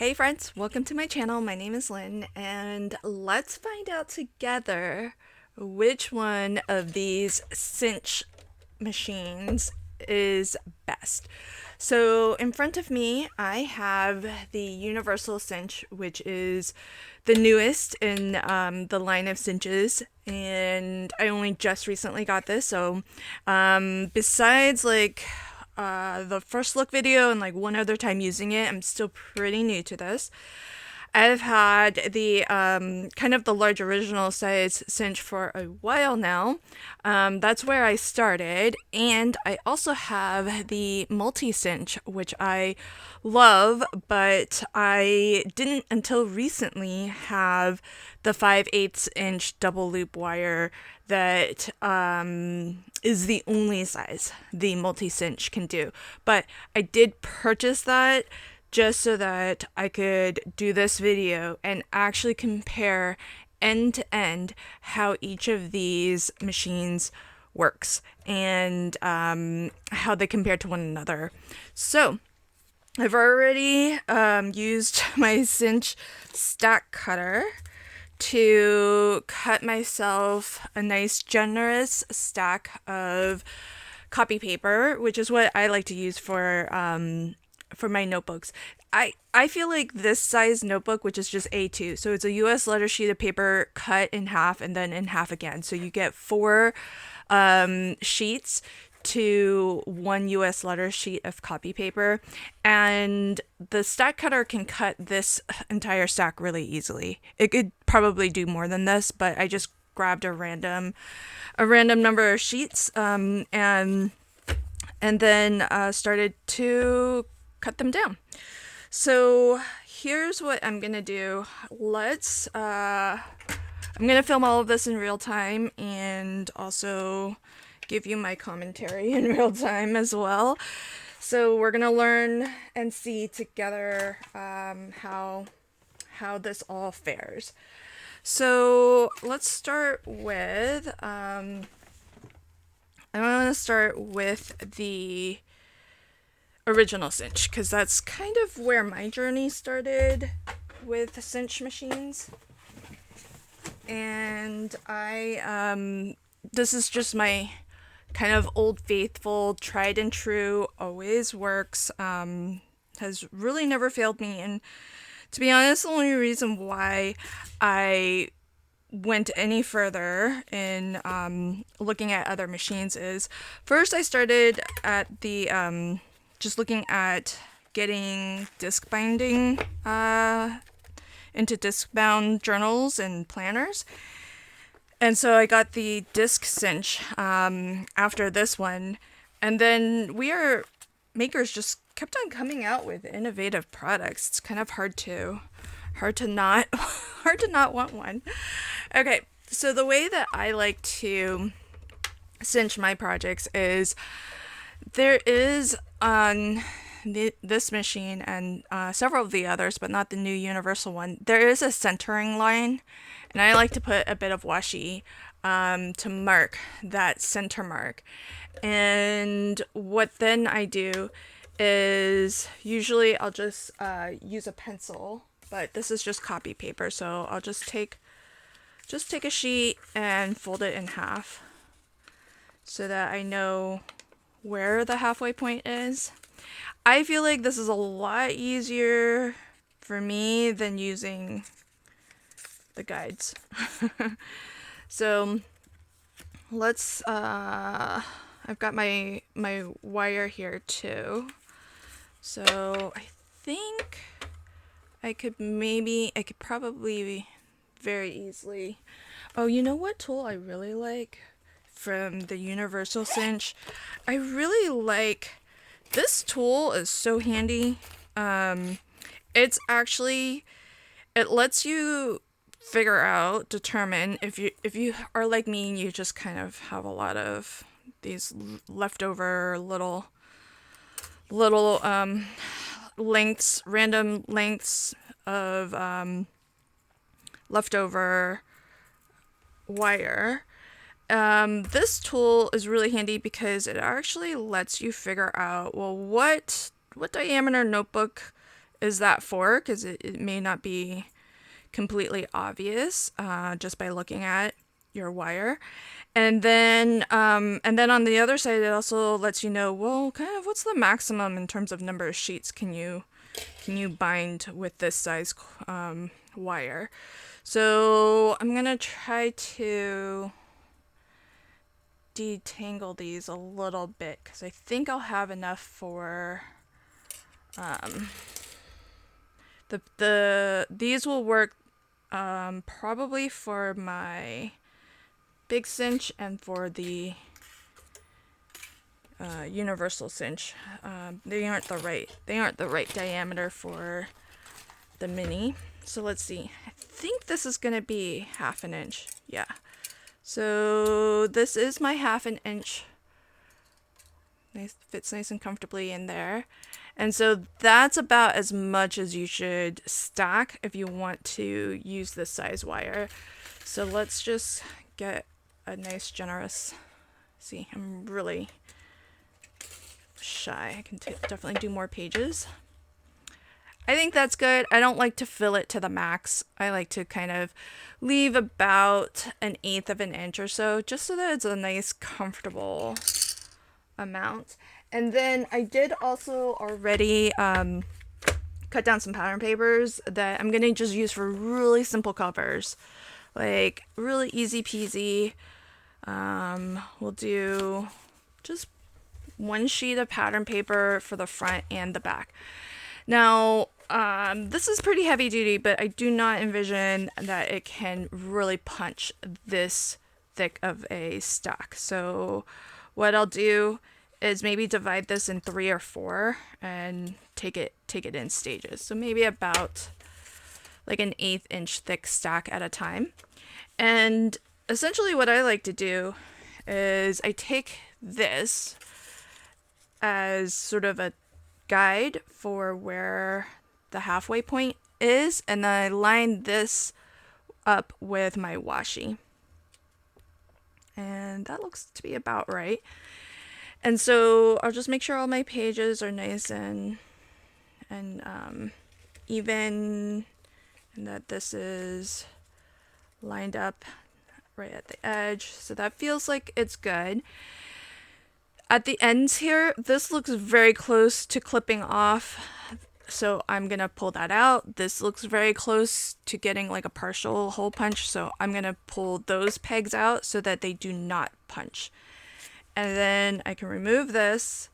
Hey friends, welcome to my channel. My name is Lynn, and let's find out together which one of these Cinch machines is best. So in front of me, I have the Universal Cinch, which is the newest in the line of cinches, and I only just recently got this. So besides the first look video and like one other time using it, I'm still pretty new to this. I've had the kind of the large original size cinch for a while now. That's where I started, and I also have the multi cinch, which I love, but I didn't until recently have the 5/8 inch double loop wire that is the only size the multi cinch can do. But I did purchase that just so that I could do this video and actually compare end to end how each of these machines works and how they compare to one another. So I've already used my Cinch stack cutter to cut myself a nice generous stack of copy paper, which is what I like to use for my notebooks. I feel like this size notebook, which is just A2, so it's a US letter sheet of paper cut in half and then in half again. So you get four sheets to one US letter sheet of copy paper, and the stack cutter can cut this entire stack really easily. It could probably do more than this, but I just grabbed a random number of sheets and then started to cut them down. So here's what I'm gonna do. I'm gonna film all of this in real time and also give you my commentary in real time as well. So we're gonna learn and see together how this all fares. So let's start with I want to start with the original cinch, because that's kind of where my journey started with cinch machines. And this is just my kind of old faithful, tried and true, always works, has really never failed me. And to be honest, the only reason why I went any further in looking at other machines is, first I started at the just looking at getting disc binding into disc bound journals and planners. And so I got the disc cinch after this one, and then makers just kept on coming out with innovative products. It's kind of hard to not want one. Okay, so the way that I like to cinch my projects is there is on this machine and several of the others, but not the new universal one, there is a centering line, and I like to put a bit of washi to mark that center mark. And what then I do is usually I'll just use a pencil, but this is just copy paper, so I'll just take a sheet and fold it in half so that I know where the halfway point is. I feel like this is a lot easier for me than using the guides. So let's I've got my wire here too. So I think I could probably very easily. Oh, you know what tool I really like from the Universal Cinch? I really like this tool. Is so handy. It's actually, it lets you determine if you are like me and you just kind of have a lot of these leftover little random lengths of leftover wire. This tool is really handy because it actually lets you figure out, well, what diameter notebook is that for? Because it may not be completely obvious just by looking at your wire. And then on the other side, it also lets you know, well, kind of what's the maximum in terms of number of sheets can you bind with this size wire. So I'm gonna try to detangle these a little bit because I think I'll have enough for these will work probably for my big cinch and for the universal cinch. They aren't the right diameter for the mini. So let's see. I think this is gonna be 1/2 inch. Yeah. So this is my 1/2 inch. Nice, fits nice and comfortably in there. And so that's about as much as you should stack if you want to use this size wire. So let's just get a nice generous, see, I'm really shy. I can definitely do more pages. I think that's good. I don't like to fill it to the max. I like to kind of leave about 1/8 of an inch or so, just so that it's a nice comfortable amount. And then I did also already cut down some pattern papers that I'm gonna just use for really simple covers, like really easy peasy. We'll do just 1 sheet of pattern paper for the front and the back. Now, this is pretty heavy duty, but I do not envision that it can really punch this thick of a stack. So what I'll do is maybe divide this in 3 or 4 and take it in stages. So maybe about like an 1/8 inch thick stack at a time. And essentially what I like to do is I take this as sort of a guide for where the halfway point is, and then I line this up with my washi. And that looks to be about right. And so I'll just make sure all my pages are nice and even, and that this is lined up right at the edge. So that feels like it's good. At the ends here, this looks very close to clipping off, so I'm gonna pull that out. This looks very close to getting like a partial hole punch, so I'm gonna pull those pegs out so that they do not punch. And then I can remove this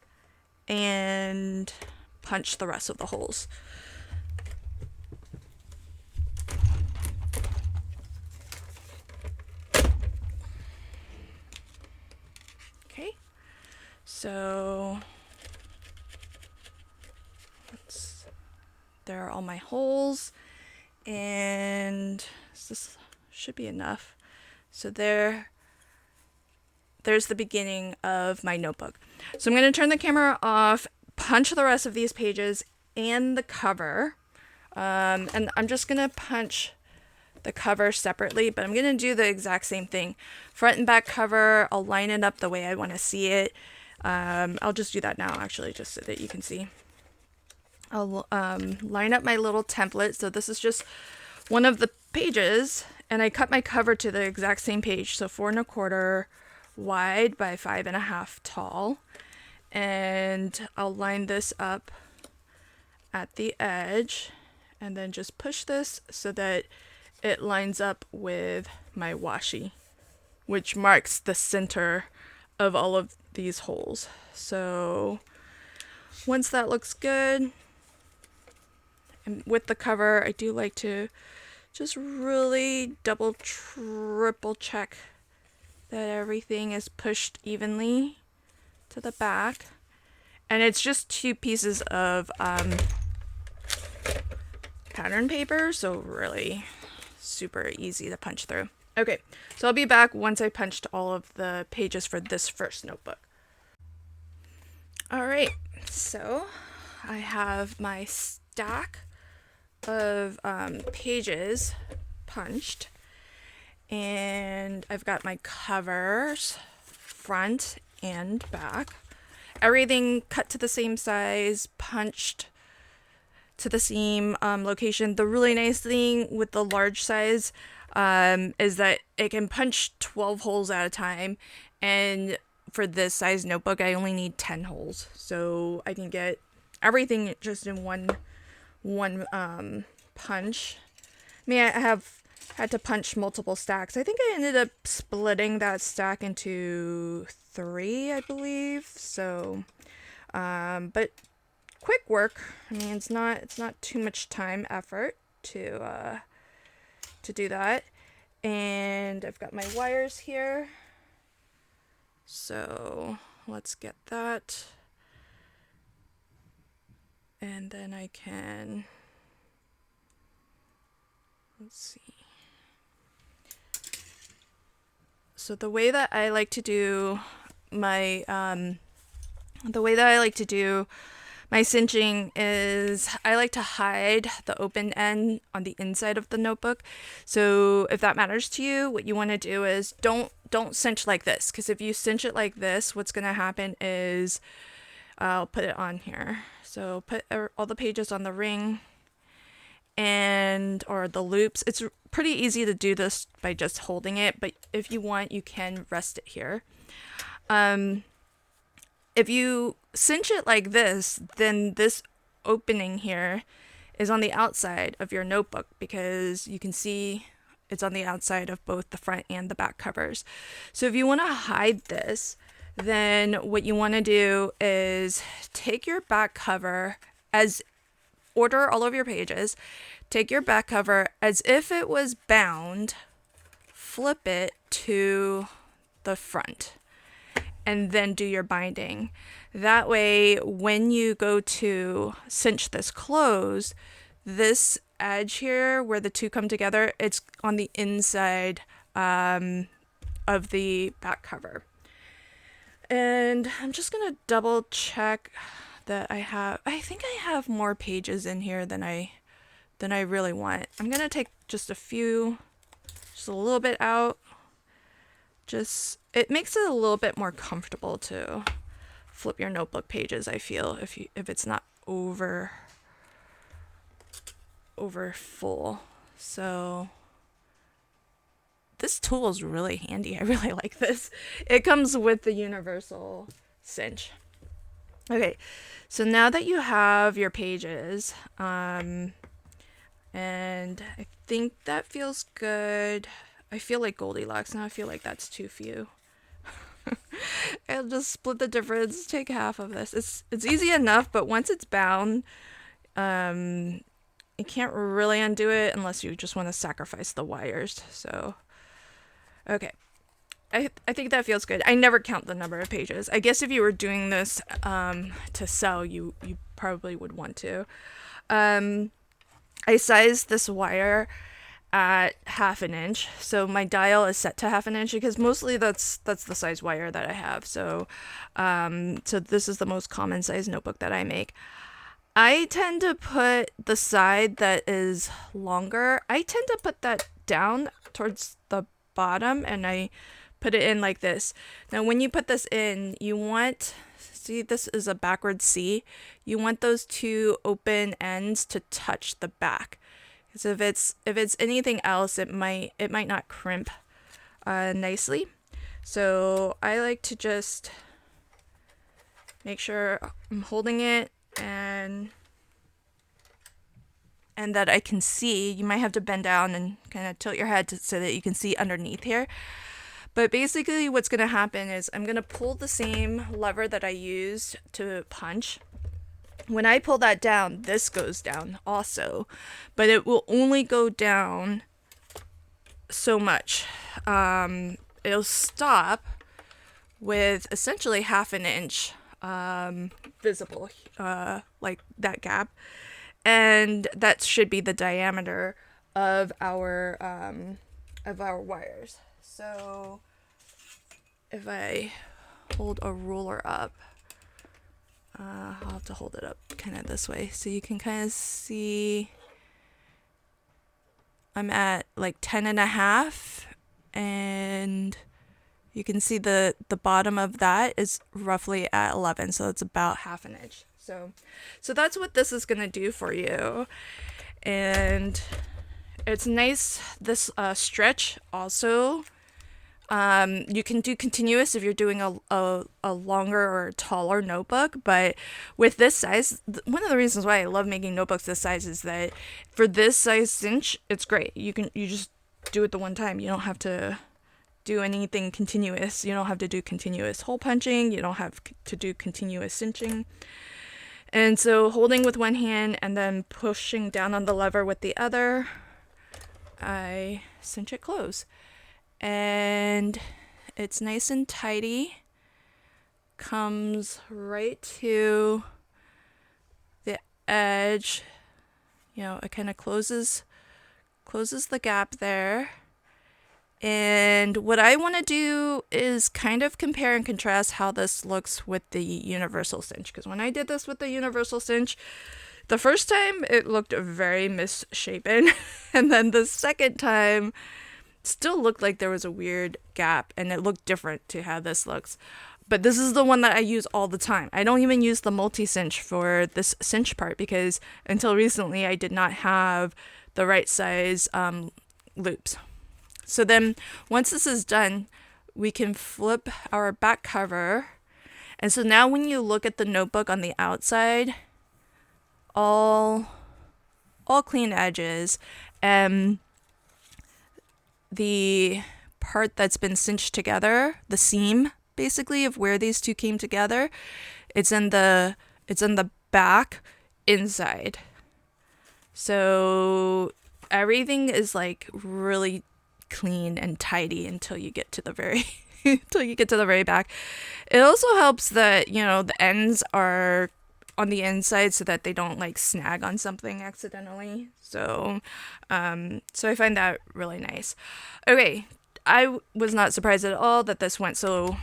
and punch the rest of the holes. Okay, so there are all my holes, and this should be enough. So there's the beginning of my notebook. So I'm going to turn the camera off, punch the rest of these pages and the cover, and I'm just going to punch the cover separately, but I'm going to do the exact same thing. Front and back cover, I'll line it up the way I want to see it. I'll just do that now, actually, just so that you can see. I'll line up my little template. So this is just one of the pages, and I cut my cover to the exact same page. So 4 1/4 wide by 5 1/2 tall. And I'll line this up at the edge and then just push this so that it lines up with my washi, which marks the center of all of these holes. So once that looks good, and with the cover, I do like to just really double, triple check that everything is pushed evenly to the back. And it's just 2 pieces of pattern paper, so really super easy to punch through. Okay, so I'll be back once I punched all of the pages for this first notebook. All right, so I have my stack of pages punched, and I've got my covers front and back, everything cut to the same size, punched to the seam location. The really nice thing with the large size is that it can punch 12 holes at a time, and for this size notebook I only need 10 holes, so I can get everything just in one punch. I mean, I have had to punch multiple stacks. I think I ended up splitting that stack into 3, I believe. So, but quick work. I mean, it's not too much time effort to do that. And I've got my wires here. So let's get that. And then I can, let's see. So the way that I like to do my my cinching is I like to hide the open end on the inside of the notebook. So if that matters to you, what you want to do is don't cinch like this, because if you cinch it like this, what's going to happen is I'll put it on here. So put all the pages on the ring or the loops. It's pretty easy to do this by just holding it, but if you want, you can rest it here. If you cinch it like this, then this opening here is on the outside of your notebook, because you can see it's on the outside of both the front and the back covers. So if you want to hide this, then what you want to do is take your back cover, order all of your pages, take your back cover as if it was bound, flip it to the front, and then do your binding. That way, when you go to cinch this closed, this edge here where the two come together, it's on the inside of the back cover. And I'm just gonna double check that I think I have more pages in here than I really want. I'm gonna take just a little bit out. It makes it a little bit more comfortable to flip your notebook pages, I feel, if it's not over full. So this tool is really handy. I really like this. It comes with the universal cinch. Okay, so now that you have your pages, and I think that feels good. I feel like Goldilocks now. I feel like that's too few. I'll just split the difference, take half of this. It's easy enough, but once it's bound, you can't really undo it unless you just want to sacrifice the wires. So, okay. I think that feels good. I never count the number of pages. I guess if you were doing this to sell, you probably would want to. I sized this wire at 1/2 inch, so my dial is set to 1/2 inch because mostly that's the size wire that I have. So so this is the most common size notebook that I make. I tend to put the side that is longer, I tend to put that down towards the bottom, and I put it in like this. Now when you put this in, you want, see, this is a backward C. You want those two open ends to touch the back. So if it's anything else, it might not crimp nicely. So I like to just make sure I'm holding it and that I can see. You might have to bend down and kind of tilt your head so that you can see underneath here. But basically what's going to happen is I'm going to pull the same lever that I used to punch. When I pull that down, this goes down also, but it will only go down so much. It'll stop with essentially 1/2 inch visible, like that gap, and that should be the diameter of our wires. So if I hold a ruler up, I'll have to hold it up kind of this way so you can kind of see I'm at like 10.5, and You can see the bottom of that is roughly at 11, so it's about half an inch. So that's what this is gonna do for you. And it's nice, this stretch also. You can do continuous if you're doing a longer or taller notebook, but with this size, one of the reasons why I love making notebooks this size is that for this size cinch, it's great. You just do it the one time. You don't have to do anything continuous. You don't have to do continuous hole punching. You don't have to do continuous cinching. And so holding with one hand and then pushing down on the lever with the other, I cinch it close. And it's nice and tidy. Comes right to the edge. You know, it kind of closes the gap there. And what I want to do is kind of compare and contrast how this looks with the universal cinch, because when I did this with the universal cinch, the first time it looked very misshapen, and then the second time still looked like there was a weird gap, and it looked different to how this looks. But this is the one that I use all the time. I don't even use the multi-cinch for this cinch part, because until recently I did not have the right size loops. So then once this is done, we can flip our back cover. And so now when you look at the notebook on the outside, all clean edges, and the part that's been cinched together, the seam basically of where these two came together, it's in the back inside. So everything is like really clean and tidy until you get to the very back. It also helps that, you know, the ends are on the inside so that they don't like snag on something accidentally. So I find that really nice. Okay, I was not surprised at all that this went so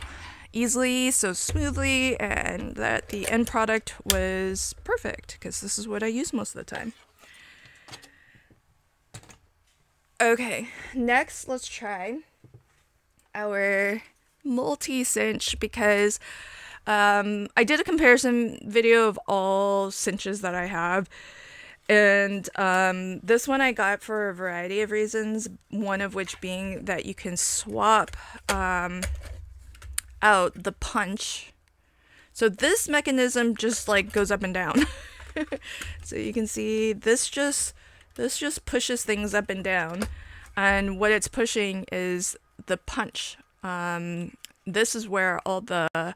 easily, so smoothly, and that the end product was perfect, because this is what I use most of the time. Okay, next let's try our multi-cinch, because I did a comparison video of all cinches that I have, and this one I got for a variety of reasons, one of which being that you can swap out the punch. So this mechanism just like goes up and down. So you can see this just pushes things up and down, and what it's pushing is the punch. This is where all the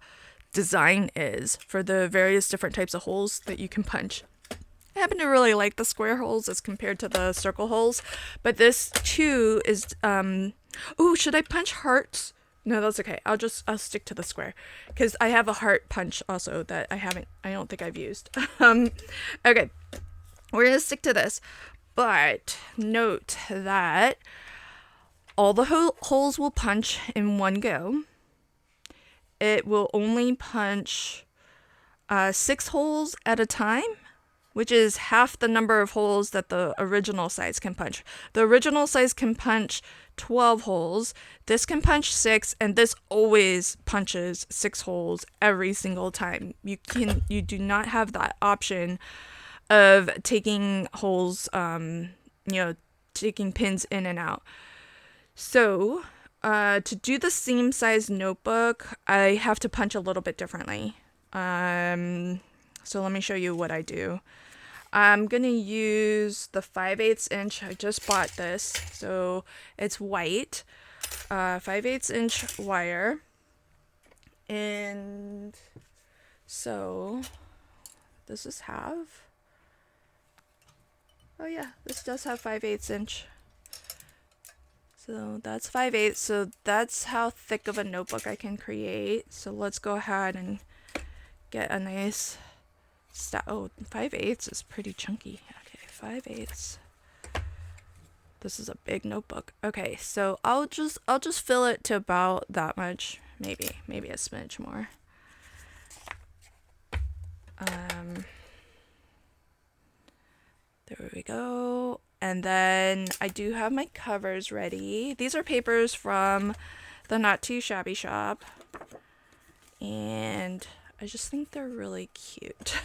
design is for the various different types of holes that you can punch. I happen to really like the square holes as compared to the circle holes, but this too is oh, should I punch hearts? No, that's okay. I'll stick to the square, because I have a heart punch also that I don't think I've used. Okay, we're gonna stick to this, but note that all the holes will punch in one go. It will only punch 6 holes at a time, which is half the number of holes that the original size can punch. The original size can punch 12 holes. This can punch 6, and this always punches 6 holes every single time. You do not have that option of taking holes, taking pins in and out. So to do the same size notebook, I have to punch a little bit differently. So let me show you what I do. I'm going to use the 5/8 inch. I just bought this, so it's white. 5/8 inch wire. And so does this have? Oh yeah, this does have 5/8 inch. So that's 5/8. So that's how thick of a notebook I can create. So let's go ahead and get a nice 5/8 is pretty chunky. Okay, 5/8. This is a big notebook. Okay, so I'll just fill it to about that much, maybe a smidge more. There we go. And then I do have my covers ready. These are papers from the Not Too Shabby shop. And I just think they're really cute.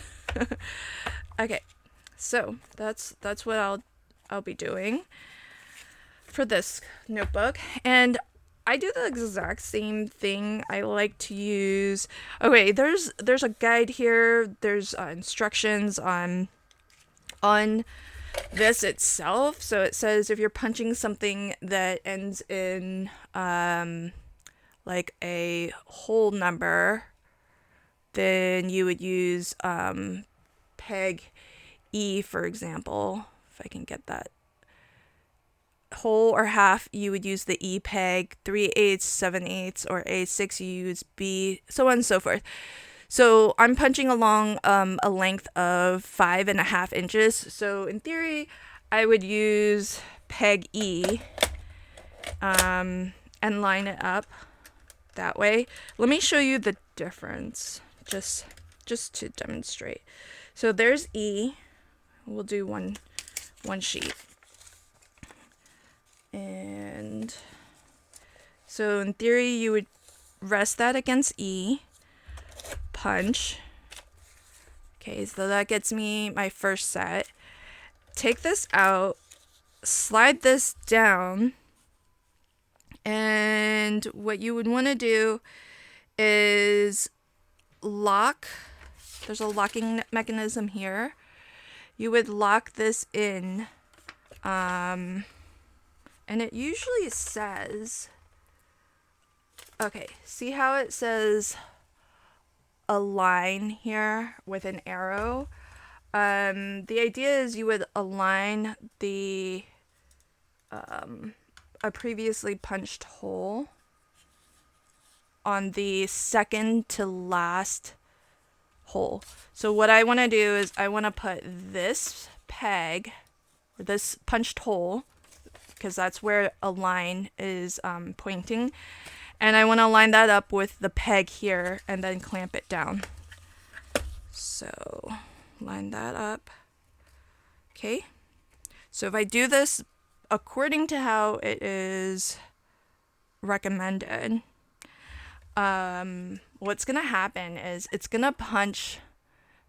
Okay, so that's what I'll be doing for this notebook. And I do the exact same thing. I like to use, okay, there's a guide here. There's instructions on this itself. So it says if you're punching something that ends in like a whole number, then you would use peg E, for example. If I can get that. Whole or half, you would use the E peg. 3/8, 7/8, or A6, you use B, so on and so forth. So I'm punching along a length of 5.5 inches. So in theory, I would use peg E and line it up that way. Let me show you the difference just to demonstrate. So there's E. We'll do one sheet. And so in theory, you would rest that against E, punch. Okay, so that gets me my first set. Take this out, slide this down, and what you would want to do is lock. There's a locking mechanism here. You would lock this in, and it usually says, okay, see how it says a line here with an arrow? The idea is you would align the a previously punched hole on the second to last hole. So what I want to do is I want to put this peg, or this punched hole, because that's where a line is pointing, and I want to line that up with the peg here and then clamp it down. So line that up. Okay, so if I do this according to how it is recommended, what's gonna happen is it's gonna punch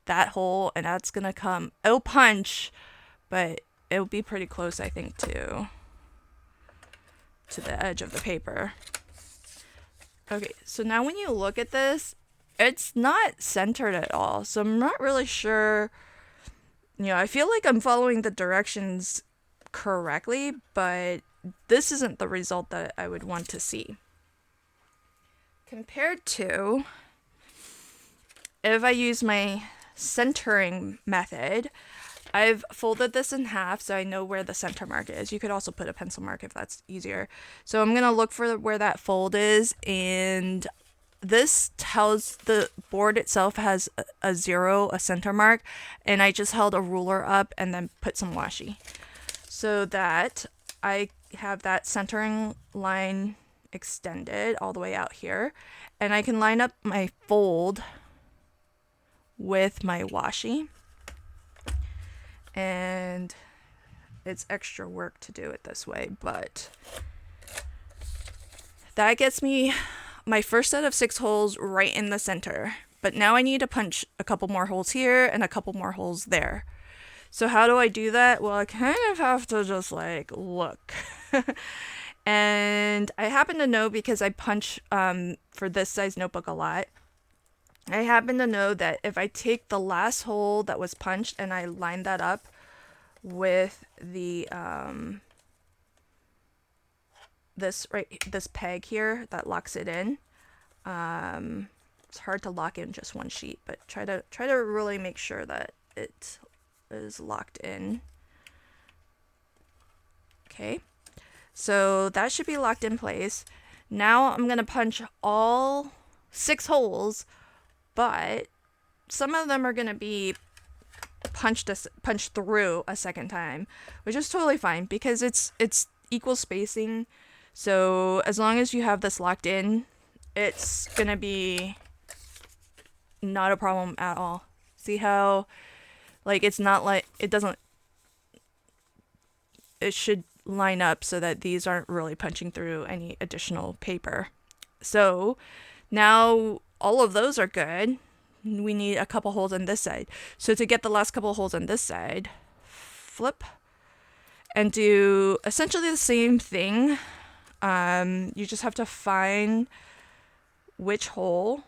that hole, and that's gonna come, it'll punch, but it'll be pretty close, I think, to the edge of the paper. Okay, so now when you look at this, it's not centered at all. So I'm not really sure, I feel like I'm following the directions correctly, but this isn't the result that I would want to see. Compared to if I use my centering method, I've folded this in half so I know where the center mark is. You could also put a pencil mark if that's easier. So I'm going to look for where that fold is, and this tells the board itself has a 0, a center mark, and I just held a ruler up and then put some washi so that I have that centering line extended all the way out here, and I can line up my fold with my washi. And it's extra work to do it this way, but that gets me my first set of 6 holes right in the center. But now I need to punch a couple more holes here and a couple more holes there. So how do I do that? Well, I kind of have to just look. And I happen to know, because I punch for this size notebook a lot, I happen to know that if I take the last hole that was punched and I line that up with the this peg here that locks it in, it's hard to lock in just one sheet, but try to really make sure that it is locked in. Okay, so that should be locked in place. Now I'm gonna punch all 6 holes, but some of them are going to be punched through a second time, which is totally fine because it's equal spacing. So as long as you have this locked in, it's going to be not a problem at all. See how it's not like it should line up so that these aren't really punching through any additional paper. So now all of those are good. We need a couple holes on this side. So to get the last couple holes on this side, flip and do essentially the same thing. You just have to find which hole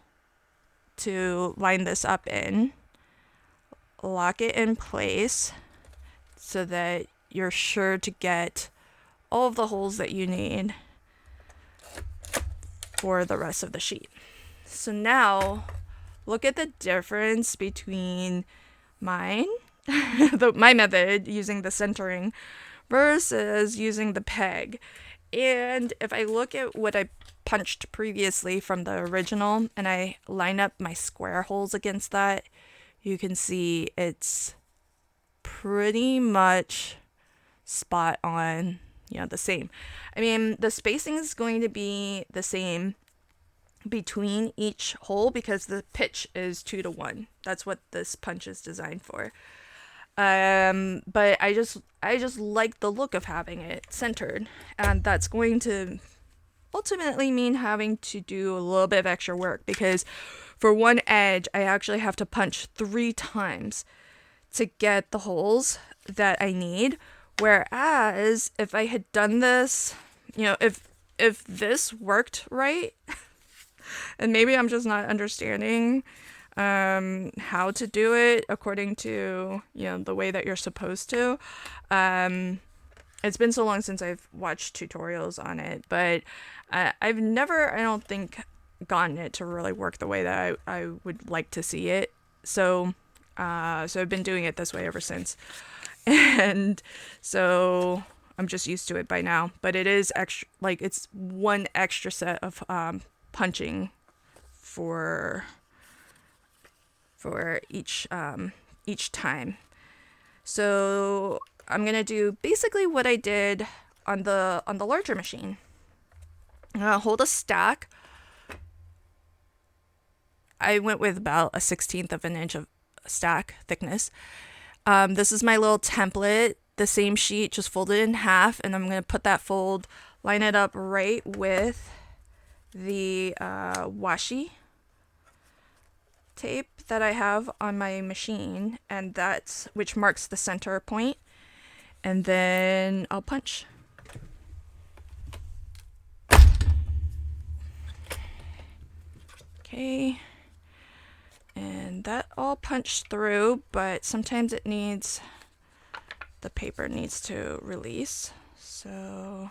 to line this up in, lock it in place so that you're sure to get all of the holes that you need for the rest of the sheet. So now look at the difference between mine, my method using the centering versus using the peg. And if I look at what I punched previously from the original and I line up my square holes against that, you can see it's pretty much spot on, the same. I mean, the spacing is going to be the same between each hole because the pitch is 2-to-1. That's what this punch is designed for. But I just like the look of having it centered, and that's going to ultimately mean having to do a little bit of extra work because for one edge, I actually have to punch 3 times to get the holes that I need. Whereas if I had done this, if this worked right, and maybe I'm just not understanding how to do it according to the way that you're supposed to. It's been so long since I've watched tutorials on it, but I've never, I don't think, gotten it to really work the way that I would like to see it. So I've been doing it this way ever since, and so I'm just used to it by now. But it is extra, like it's one extra set of punching for each time. So I'm gonna do basically what I did on the larger machine. I'm gonna hold a stack. I went with about a 1/16 of an inch of stack thickness. This is my little template, the same sheet, just folded in half, and I'm gonna put that fold, line it up right with the washi tape that I have on my machine, and that's which marks the center point, and then I'll punch. Okay, and that all punched through, but sometimes the paper needs to release, so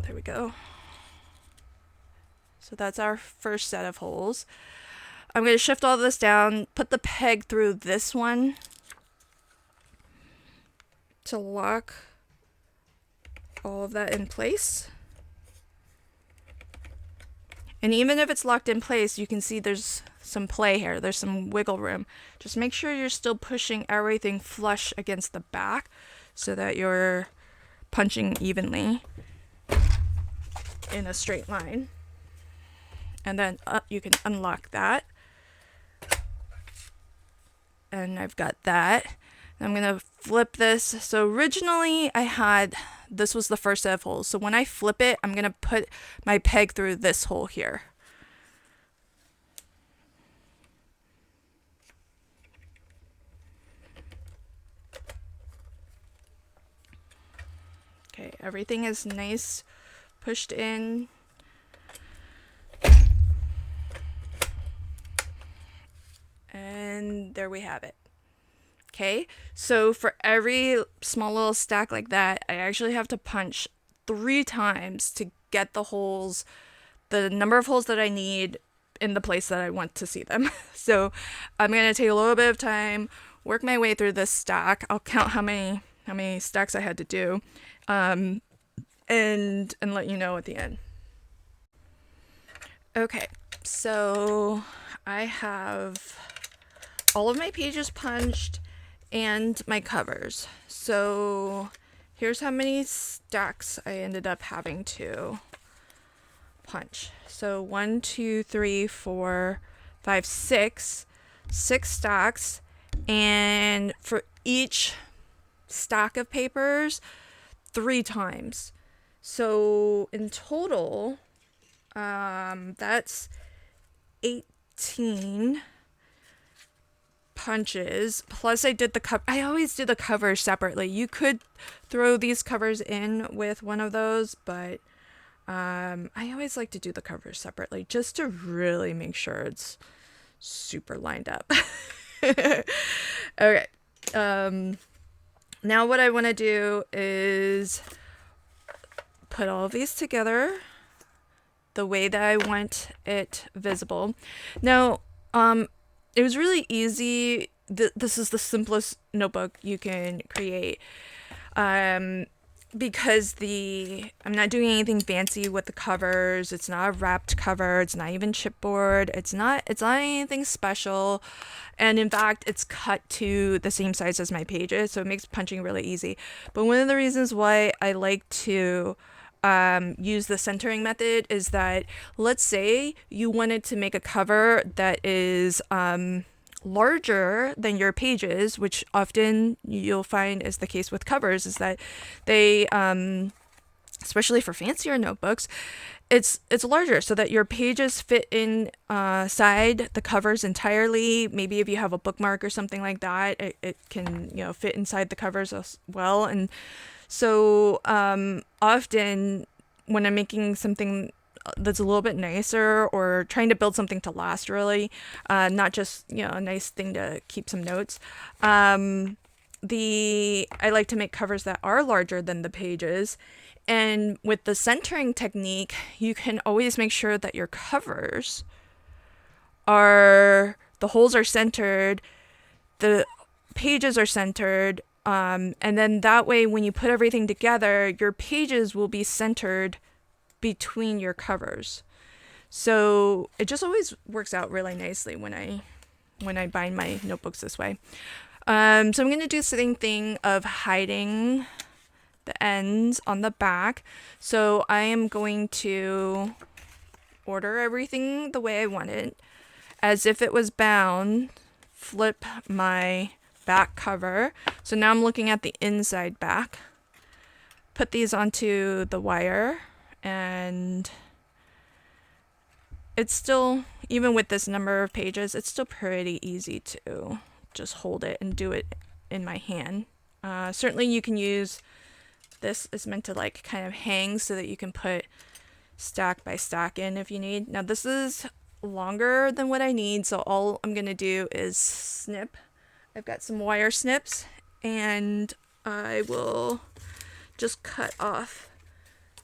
there we go. So that's our first set of holes. I'm going to shift all this down, put the peg through this one to lock all of that in place. And even if it's locked in place, you can see there's some play here. There's some wiggle room. Just make sure you're still pushing everything flush against the back so that you're punching evenly in a straight line. And then you can unlock that. And I've got that. I'm going to flip this. So originally this was the first set of holes. So when I flip it, I'm going to put my peg through this hole here. Okay, everything is nice, pushed in. And there we have it. Okay, so for every small little stack like that, I actually have to punch 3 times to get the holes, the number of holes that I need in the place that I want to see them. So I'm going to take a little bit of time, work my way through this stack. I'll count how many stacks I had to do, and let you know at the end. Okay, so I have all of my pages punched and my covers. So here's how many stacks I ended up having to punch. So 1, 2, 3, 4, 5, 6 stacks, and for each stack of papers 3 times. So in total That's 18 punches. Plus I did the cover. I always do the covers separately. You could throw these covers in with one of those, but I always like to do the covers separately just to really make sure it's super lined up. Okay. Now what I want to do is put all of these together the way that I want it visible. Now, it was really easy. This is the simplest notebook you can create. Because I'm not doing anything fancy with the covers. It's not a wrapped cover. It's not even chipboard. It's not anything special. And in fact, it's cut to the same size as my pages, so it makes punching really easy. But one of the reasons why I like to use the centering method is that, let's say you wanted to make a cover that is larger than your pages, which often you'll find is the case with covers, is that they especially for fancier notebooks, it's larger so that your pages fit inside the covers entirely. Maybe if you have a bookmark or something like that, it can fit inside the covers as well. And so often when I'm making something that's a little bit nicer or trying to build something to last, really, not just a nice thing to keep some notes, I like to make covers that are larger than the pages. And with the centering technique, you can always make sure that your covers the holes are centered, the pages are centered, and then that way when you put everything together, your pages will be centered between your covers. So it just always works out really nicely when I bind my notebooks this way. So I'm going to do the same thing of hiding the ends on the back. So I am going to order everything the way I want it, as if it was bound, flip my back cover. So now I'm looking at the inside back. Put these onto the wire, and it's still, even with this number of pages, it's still pretty easy to just hold it and do it in my hand. Certainly you can use, this is meant to like kind of hang so that you can put stack by stack in if you need. Now this is longer than what I need, so all I'm gonna do is snip. I've got some wire snips, and I will just cut off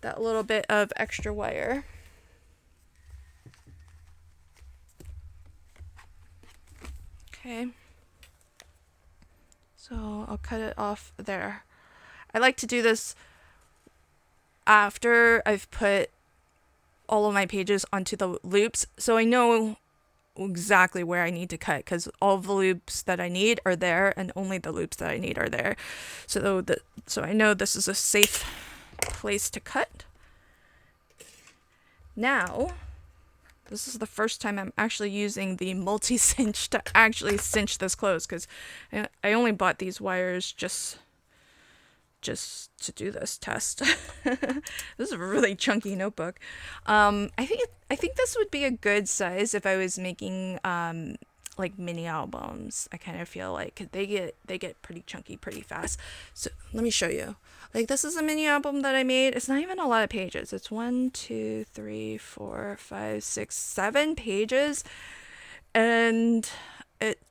that little bit of extra wire. Okay, so I'll cut it off there. I like to do this after I've put all of my pages onto the loops, so I know exactly where I need to cut, because all the loops that I need are there, and only the loops that I need are there. So I know this is a safe place to cut. Now, this is the first time I'm actually using the multi-cinch to actually cinch this close, because I only bought these wires just to do this test. This is a really chunky notebook. I think this would be a good size if I was making like mini albums. I kind of feel like they get pretty chunky pretty fast. So let me show you. Like, this is a mini album that I made. It's not even a lot of pages. It's 1, 2, 3, 4, 5, 6, 7 pages, and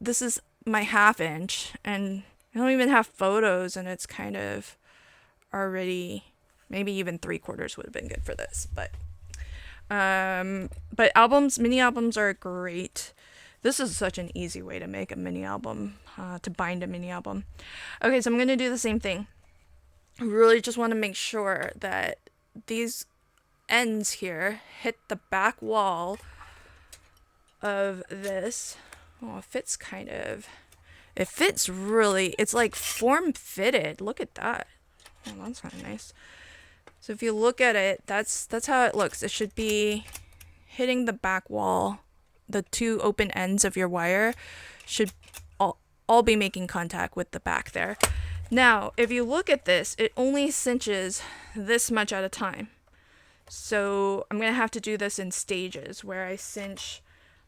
this is my 1/2 inch, and I don't even have photos, and it's kind of already, maybe even 3/4 would have been good for this, but mini albums are great. This is such an easy way to make a mini album, to bind a mini album. Okay, so I'm going to do the same thing. I really just want to make sure that these ends here hit the back wall of this. Oh, it fits really, it's like form fitted. Look at that. Oh, that's kind of nice. So if you look at it, that's how it looks. It should be hitting the back wall. The two open ends of your wire should all be making contact with the back there. Now, if you look at this, it only cinches this much at a time. So I'm gonna have to do this in stages where I cinch.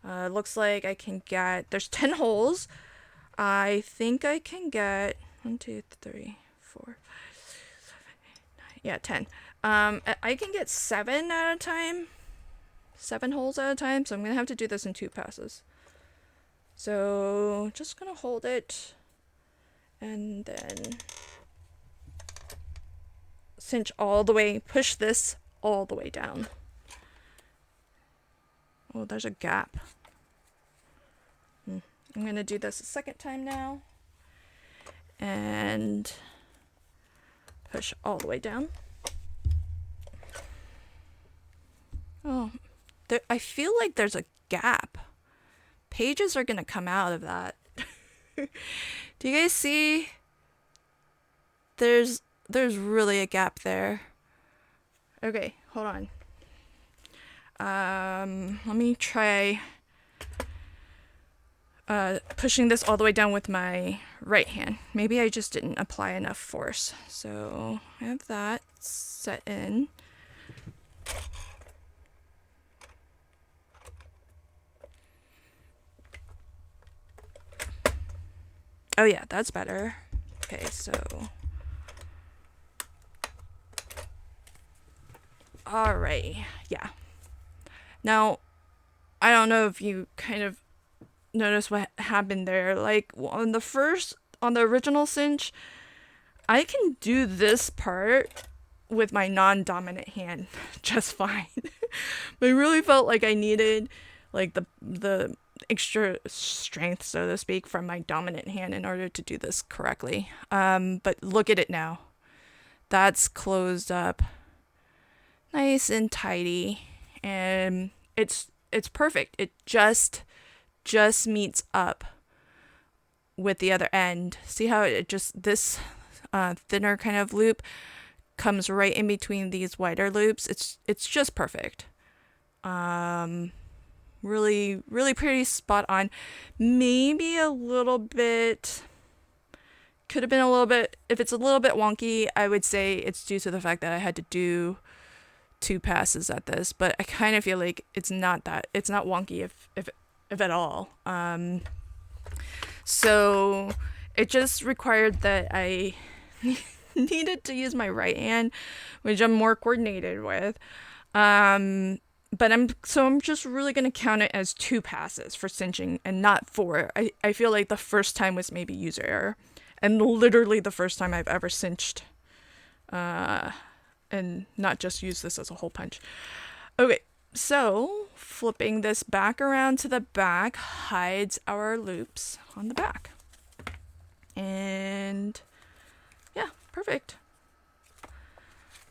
Looks like I can get, there's 10 holes. I think I can get 1, 2, 3, 4, 5, 6, 7, 8, 9. Yeah, 10. I can get 7 at a time. 7 holes at a time. So I'm gonna have to do this in 2 passes. So just gonna hold it and then cinch all the way, push this all the way down. Oh, there's a gap. I'm gonna do this a second time now and push all the way down. Oh, I feel like there's a gap. Pages are gonna come out of that. Do you guys see? There's really a gap there. Okay, hold on. Let me try pushing this all the way down with my right hand. Maybe I just didn't apply enough force. So I have that set in. Oh yeah, that's better. Okay, so alright, yeah. Now, I don't know if you kind of notice what happened there. Like on the original cinch, I can do this part with my non-dominant hand just fine. But I really felt like I needed like the extra strength, so to speak, from my dominant hand in order to do this correctly. But look at it now. That's closed up nice and tidy, and it's perfect. It just meets up with the other end. See how it just, this thinner kind of loop comes right in between these wider loops. It's just perfect. Really pretty, spot on. Maybe a little bit, could have been a little bit, if it's a little bit wonky, I would say it's due to the fact that I had to do 2 passes at this, but I kind of feel like it's not wonky if at all. So it just required that I needed to use my right hand, which I'm more coordinated with. But I'm just really going to count it as 2 passes for cinching and not 4. I feel like the first time was maybe user error, and literally the first time I've ever cinched, and not just use this as a hole punch. Okay, so flipping this back around to the back hides our loops on the back. And yeah, perfect.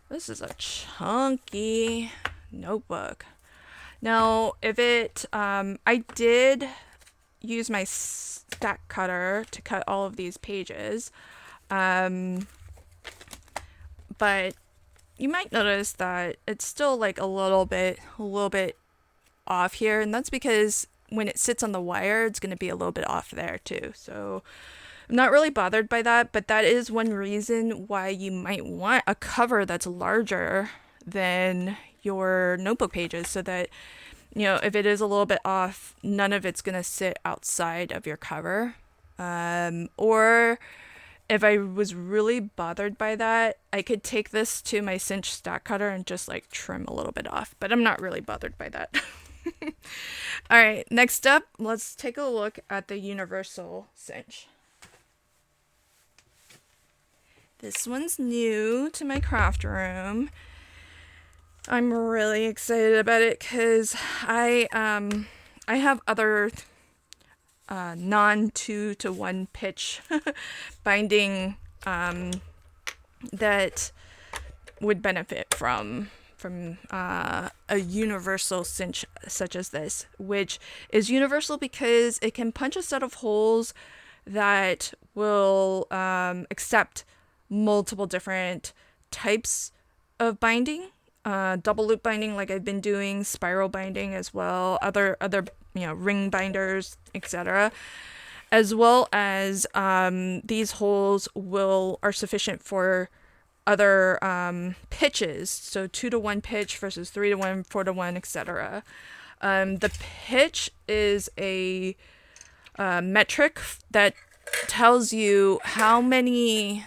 This is a chunky notebook. Now, if it, I did use my stack cutter to cut all of these pages, but you might notice that it's still like a little bit off here, and that's because when it sits on the wire, it's going to be a little bit off there too. So I'm not really bothered by that, but that is one reason why you might want a cover that's larger than your notebook pages, so that, you know, if it is a little bit off, none of it's going to sit outside of your cover. Or if I was really bothered by that, I could take this to my Cinch stack cutter and just like trim a little bit off, but I'm not really bothered by that. All right, next up, let's take a look at the universal cinch. This one's new to my craft room. I'm really excited about it because I have other non 2-to-1 pitch binding that would benefit from a universal cinch such as this, which is universal because it can punch a set of holes that will accept multiple different types of binding, double loop binding like I've been doing, spiral binding as well, other ring binders, etc., as well as these holes are sufficient for other pitches, so 2-to-1 pitch versus 3-to-1, 4-to-1, etc. The pitch is a metric that tells you how many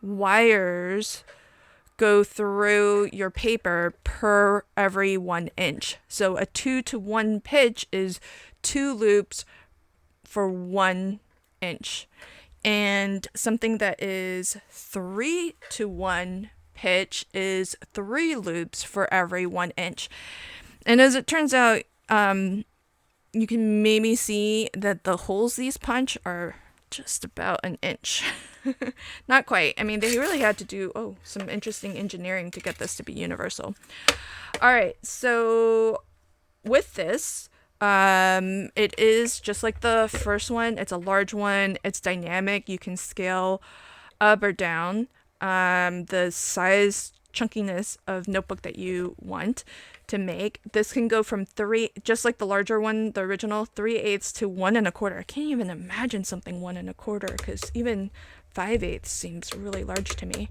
wires go through your paper per every 1 inch. So a 2-to-1 pitch is 2 loops for 1 inch. And something that is 3-to-1 pitch is 3 loops for every 1 inch. And as it turns out, you can maybe see that the holes these punch are just about 1 inch. Not quite. I mean, they really had to do some interesting engineering to get this to be universal. All right, so with this, it is just like the first one. It's a large one. It's dynamic. You can scale up or down the size, chunkiness of notebook that you want to make. This can go from 3, just like the larger one, the original, 3/8 to 1 1/4. I can't even imagine something 1 1/4 because even 5/8 seems really large to me.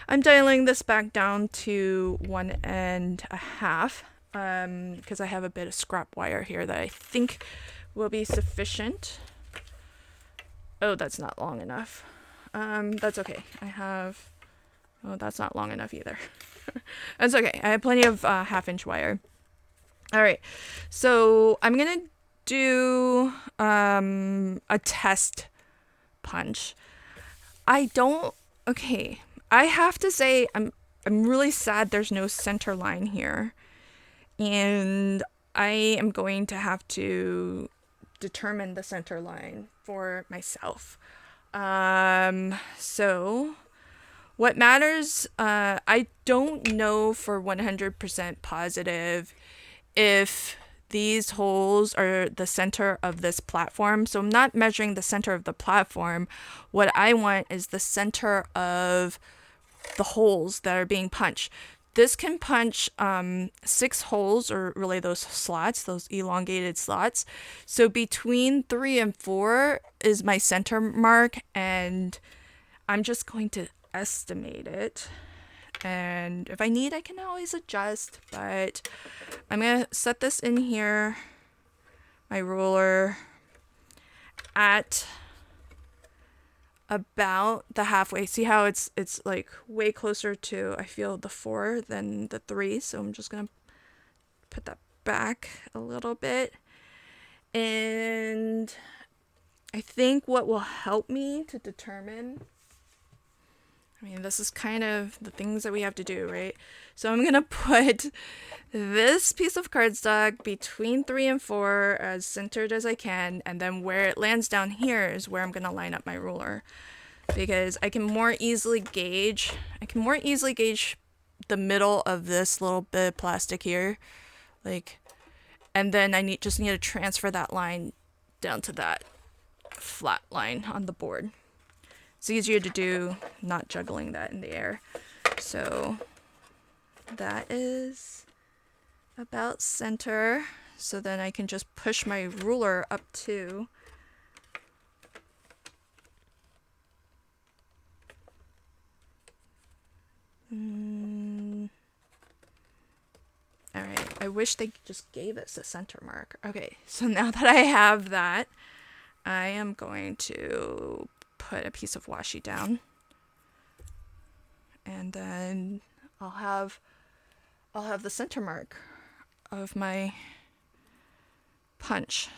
I'm dialing this back down to 1 1/2 because I have a bit of scrap wire here that I think will be sufficient. Oh, that's not long enough. That's okay. That's not long enough either. That's okay. I have plenty of 1/2-inch wire. All right. So I'm going to do a test punch. I have to say I'm really sad there's no center line here. And I am going to have to determine the center line for myself. So what matters, I don't know for 100% positive if these holes are the center of this platform. So I'm not measuring the center of the platform. What I want is the center of the holes that are being punched. This can punch 6 holes, or really those slots, those elongated slots. So between 3 and 4 is my center mark, and I'm just going to estimate it. And if I need, I can always adjust, but I'm going to set this in here, my ruler, at about the halfway. See how it's like way closer to, I feel, the 4 than the 3. So I'm just going to put that back a little bit. And I think what will help me to determine, I mean, this is kind of the things that we have to do, right? So I'm going to put this piece of cardstock between 3 and 4 as centered as I can, and then where it lands down here is where I'm going to line up my ruler, because I can more easily gauge the middle of this little bit of plastic here, and then I just need to transfer that line down to that flat line on the board. It's easier to do not juggling that in the air. So that is about center. So then I can just push my ruler up to all right. I wish they just gave us a center mark. Okay, so now that I have that, I am going to put a piece of washi down, and then I'll have the center mark of my punch.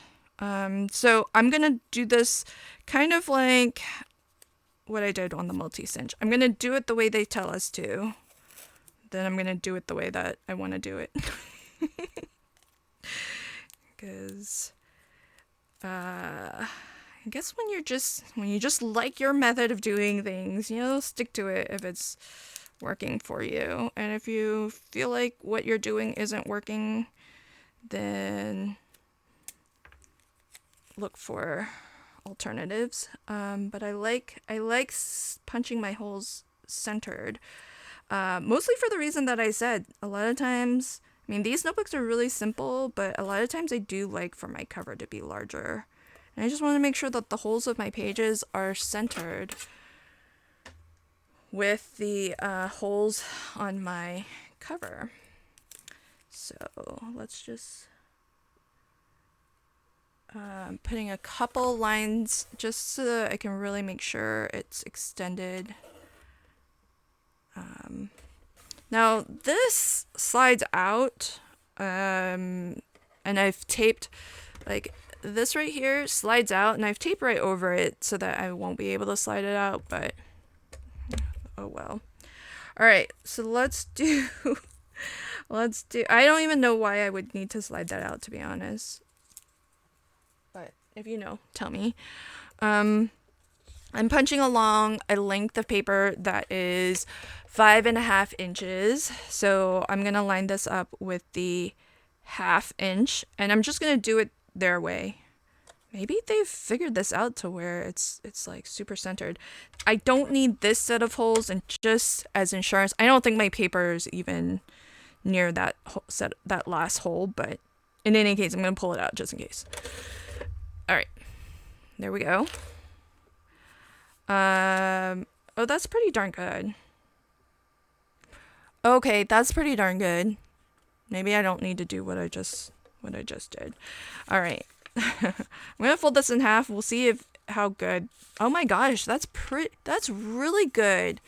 So I'm gonna do this kind of like what I did on the multi-cinch. I'm gonna do it the way they tell us to. Then I'm gonna do it the way that I want to do it, because I guess when you just like your method of doing things, stick to it if it's working for you. And if you feel like what you're doing isn't working, then look for alternatives. But I like punching my holes centered, mostly for the reason that I said. A lot of times, I mean, these notebooks are really simple, but a lot of times I do like for my cover to be larger. And I just want to make sure that the holes of my pages are centered with the holes on my cover. So let's just putting a couple lines just so that I can really make sure it's extended. Now this slides out, and I've taped, like this right here slides out, and I've taped right over it so that I won't be able to slide it out, but oh well. Alright, so let's do, I don't even know why I would need to slide that out, to be honest. But if you know, tell me. I'm punching along a length of paper that is 5.5 inches. So I'm going to line this up with the 1/2 inch, and I'm just going to do it their way. Maybe they've figured this out to where it's like super centered. I don't need this set of holes, and just as insurance, I don't think my paper is even near that that last hole, but in any case, I'm going to pull it out just in case. All right, there we go. Oh, that's pretty darn good. Okay, that's pretty darn good. Maybe I don't need to do what I just did. All right. I'm gonna fold this in half. We'll see how good. Oh my gosh, that's really good.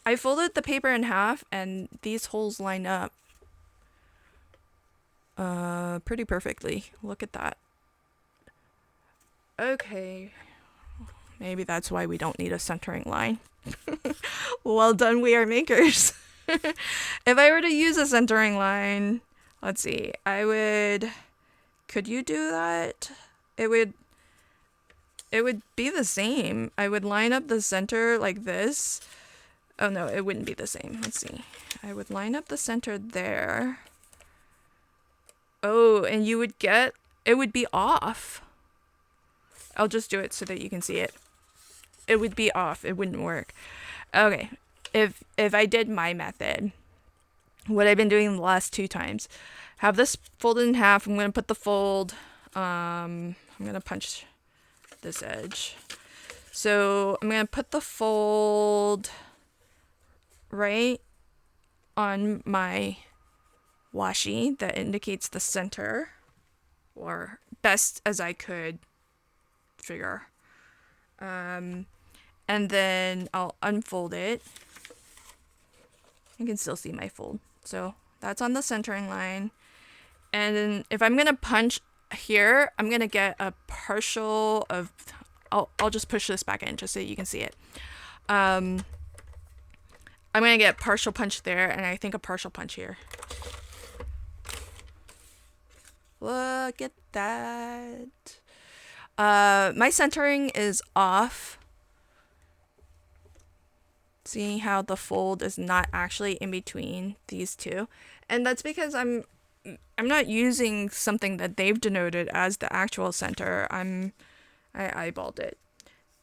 I folded the paper in half, and these holes line up pretty perfectly. Look at that. Okay. Maybe that's why we don't need a centering line. Well done, we are makers. If I were to use a centering line, let's see, could you do that? It would be the same. I would line up the center like this. Oh no, it wouldn't be the same. Let's see. I would line up the center there. Oh, and it would be off. I'll just do it so that you can see it. It would be off. It wouldn't work. Okay. If I did my method, what I've been doing the last 2 times, have this folded in half. I'm going to put the fold, I'm going to punch this edge. So I'm going to put the fold right on my washi that indicates the center, or best as I could figure. And then I'll unfold it. You can still see my fold. So that's on the centering line. And then if I'm going to punch here, I'm going to get a partial of, I'll just push this back in just so you can see it. I'm going to get partial punch there, and I think a partial punch here. Look at that. My centering is off. See how the fold is not actually in between these two, and that's because I'm not using something that they've denoted as the actual center. I eyeballed it,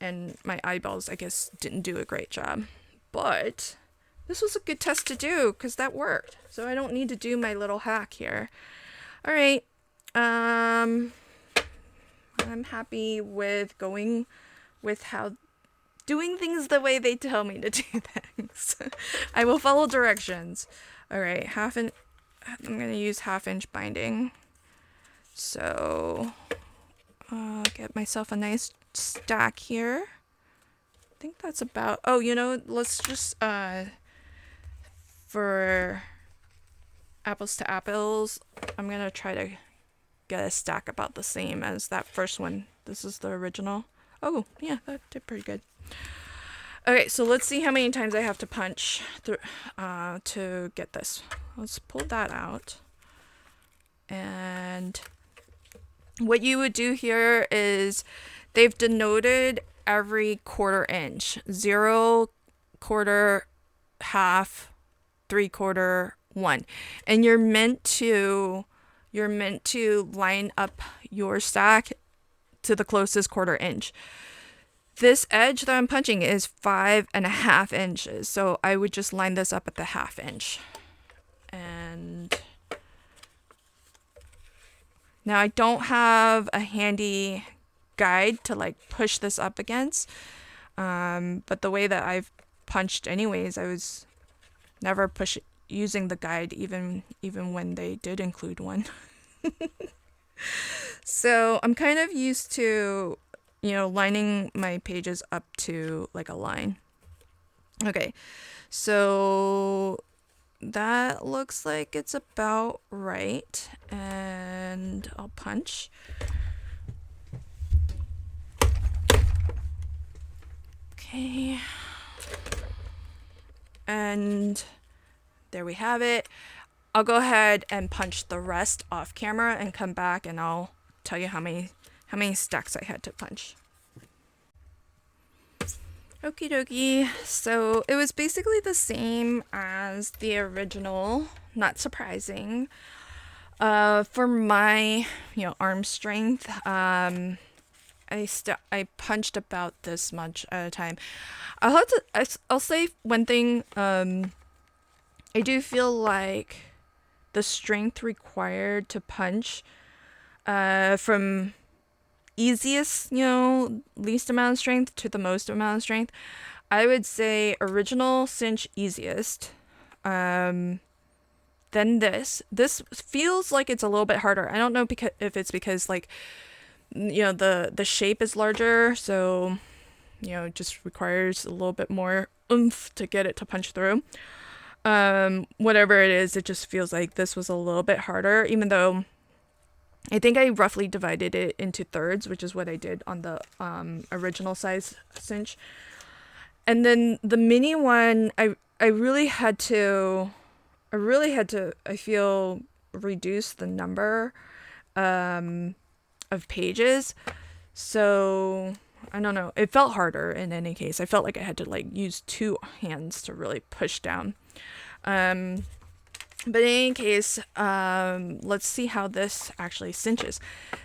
and my eyeballs, I guess, didn't do a great job, but this was a good test to do because that worked. So I don't need to do my little hack here. All right. I'm happy with going with doing things the way they tell me to do things. I will follow directions. All right, I'm going to use 1/2 inch binding. So I'll get myself a nice stack here. I think that's about, let's just, for apples to apples, I'm going to try to get a stack about the same as that first one. This is the original. Oh, yeah, that did pretty good. Okay, so let's see how many times I have to punch to get this. Let's pull that out. And what you would do here is they've denoted every 1/4 inch. 0, 1/4, 1/2, 3/4, 1. And you're meant to line up your stack to the closest 1/4 inch. This edge that I'm punching is 5.5 inches, so I would just line this up at the 1/2 inch. And now I don't have a handy guide to like push this up against, but the way that I've punched anyways. I was never using the guide even when they did include one. So I'm kind of used to, lining my pages up to like a line. Okay, so that looks like it's about right, and I'll punch. Okay, and there we have it. I'll go ahead and punch the rest off camera and come back and I'll tell you how many stacks I had to punch. Okie dokie. So it was basically the same as the original, not surprising. For my, arm strength, I punched about this much at a time. I'll say one thing. I do feel like the strength required to punch, from easiest, least amount of strength to the most amount of strength, I would say original cinch easiest. Then this feels like it's a little bit harder. I don't know if it's because like, the shape is larger, so it just requires a little bit more oomph to get it to punch through. Whatever it is, it just feels like this was a little bit harder, even though I think I roughly divided it into thirds, which is what I did on the original size cinch. And then the mini one, I really had to, I feel, reduce the number of pages. So I don't know. It felt harder in any case. I felt like I had to like use two hands to really push down. But in any case, let's see how this actually cinches.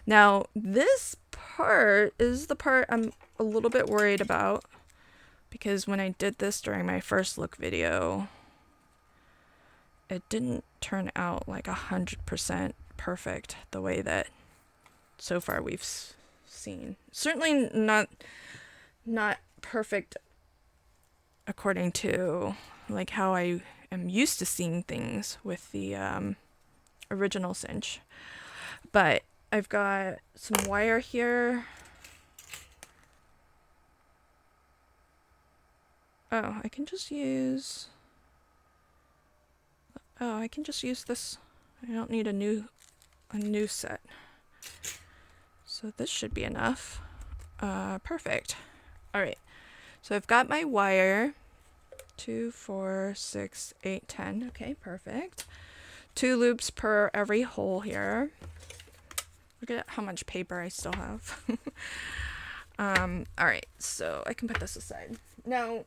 Now, this part is the part I'm a little bit worried about, because when I did this during my first look video, it didn't turn out like 100% perfect the way that so far we've seen. Certainly not perfect according to like how I am used to seeing things with the original cinch. But I've got some wire here. Oh, I can just use this. I don't need a new set. So this should be enough. Perfect. All right. So I've got my wire. 2, 4, 6, 8, 10. Okay, perfect. 2 loops per every hole here. Look at how much paper I still have. All right, so I can put this aside. Now,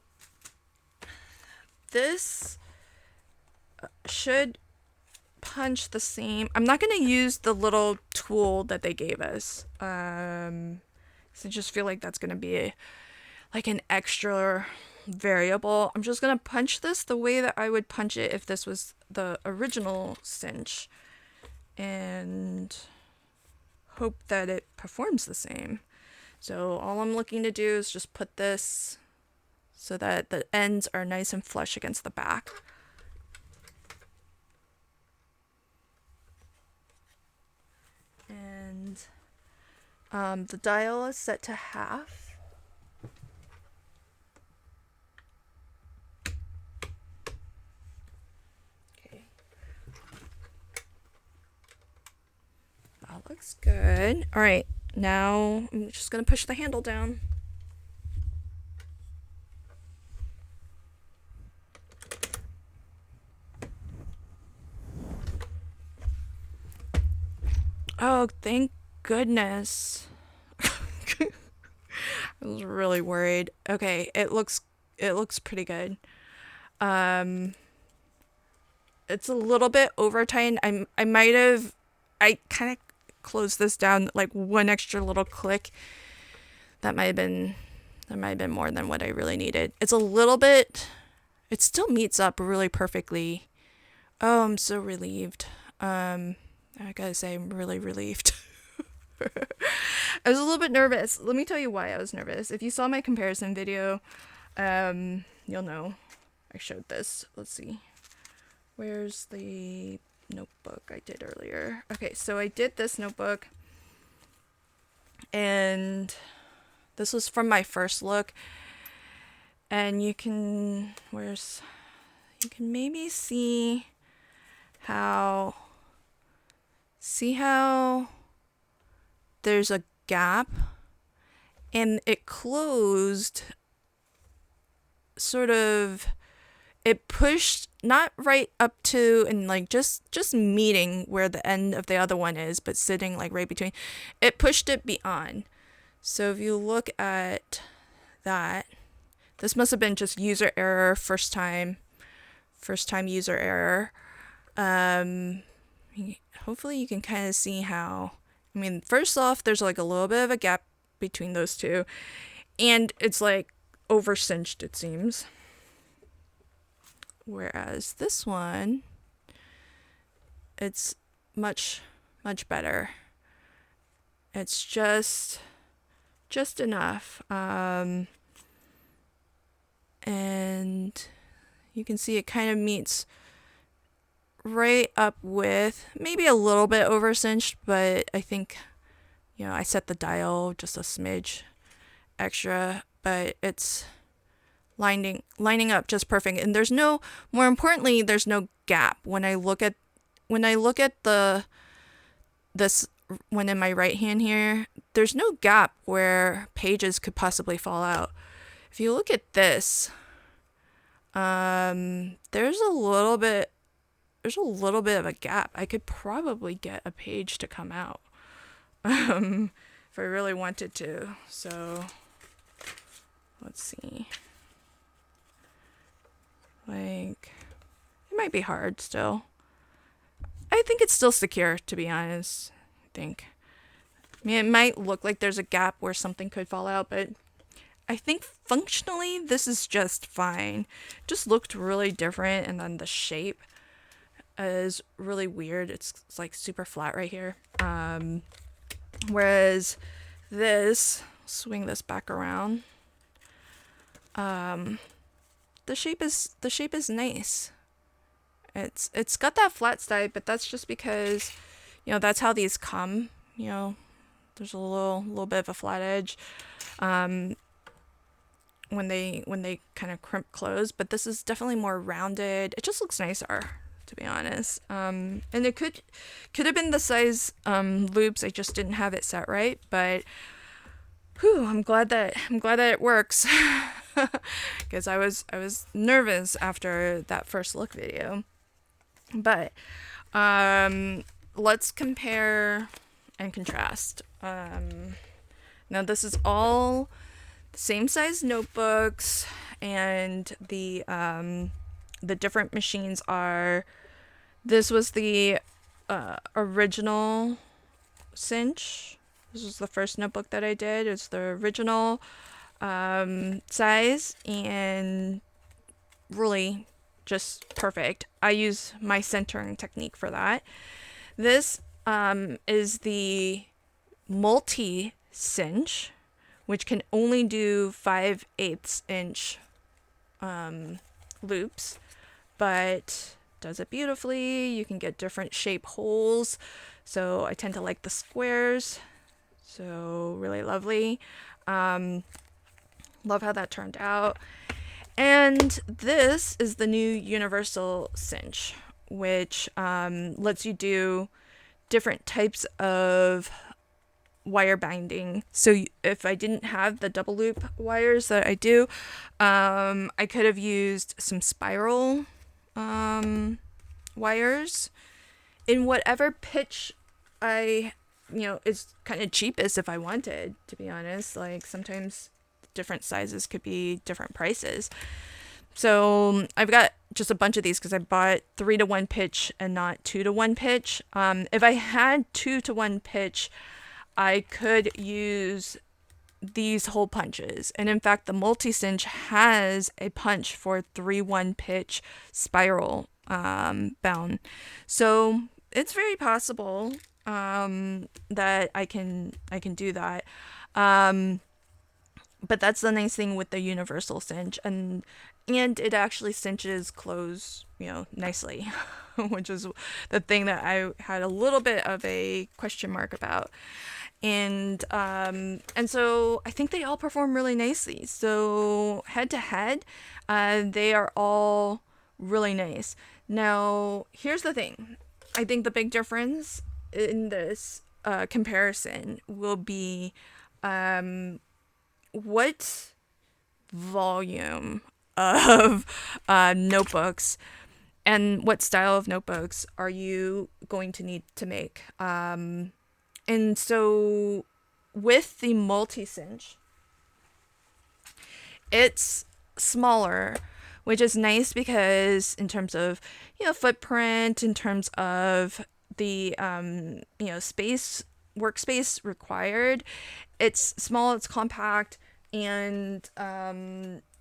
this should punch the same. I'm not going to use the little tool that they gave us. So I just feel like that's going to be like an extra variable. I'm just going to punch this the way that I would punch it if this was the original cinch, and hope that it performs the same. So all I'm looking to do is just put this so that the ends are nice and flush against the back. And the dial is set to half. Okay. That looks good. All right, now I'm just going to push the handle down. Oh, thank goodness. I was really worried. Okay, it looks pretty good. It's a little bit over tight. I kind of closed this down like one extra little click. That might have been more than what I really needed. It's a little bit, it still meets up really perfectly. Oh, I'm so relieved. I gotta say, I'm really relieved. I was a little bit nervous. Let me tell you why I was nervous. If you saw my comparison video, you'll know I showed this. Let's see. Where's the notebook I did earlier? Okay, so I did this notebook, and this was from my first look, and you can maybe see how there's a gap, and it closed sort of, it pushed not right up to and like just meeting where the end of the other one is, but sitting like right between. It pushed it beyond. So if you look at that, this must have been just user error, first time user error. Hopefully you can kind of see how, I mean, first off, there's like a little bit of a gap between those two, and it's like over cinched, it seems. Whereas this one, it's much better. It's just enough. And you can see it kind of meets right up with, maybe a little bit over cinched, but I think, I set the dial just a smidge extra, but it's lining up just perfect. And more importantly, there's no gap. When I look at this one in my right hand here, there's no gap where pages could possibly fall out. If you look at this, there's a little bit of a gap. I could probably get a page to come out if I really wanted to. So let's see. Like, it might be hard still. I think it's still secure, to be honest. I mean, it might look like there's a gap where something could fall out, but I think functionally this is just fine. Just looked really different, and then the shape is really weird. It's like super flat right here. Whereas this, swing this back around. The shape is nice. It's got that flat side, but that's just because, that's how these come. There's a little bit of a flat edge when they kind of crimp close, but this is definitely more rounded. It just looks nicer, to be honest. And it could have been the size loops. I just didn't have it set right, but I'm glad that it works. Because I was nervous after that first look video. But let's compare and contrast. Now this is all the same size notebooks, and the different machines are, this was the original Cinch. This was the first notebook that I did. It's the original size, and really just perfect. I use my centering technique for that. This is the multi-cinch, which can only do 5/8 inch loops, but does it beautifully. You can get different shape holes, so I tend to like the squares, so really lovely. Love how that turned out. And this is the new universal cinch, which lets you do different types of wire binding. So if I didn't have the double loop wires that I do, I could have used some spiral wires in whatever pitch is kind of cheapest if I wanted, to be honest. Like, sometimes different sizes could be different prices. So I've got just a bunch of these because I bought 3-to-1 pitch and not 2-to-1 pitch. If I had 2-to-1 pitch, I could use these hole punches. And in fact, the multi-cinch has a punch for 3-1 pitch spiral bound. So it's very possible that I can do that. But that's the nice thing with the universal cinch, and it actually cinches clothes, nicely, which is the thing that I had a little bit of a question mark about. And so I think they all perform really nicely. So head to head, they are all really nice. Now, here's the thing. I think the big difference in this comparison will be what volume of notebooks and what style of notebooks are you going to need to make. And so with the multi-cinch, it's smaller, which is nice because in terms of, footprint, in terms of the, workspace required, it's small, it's compact, and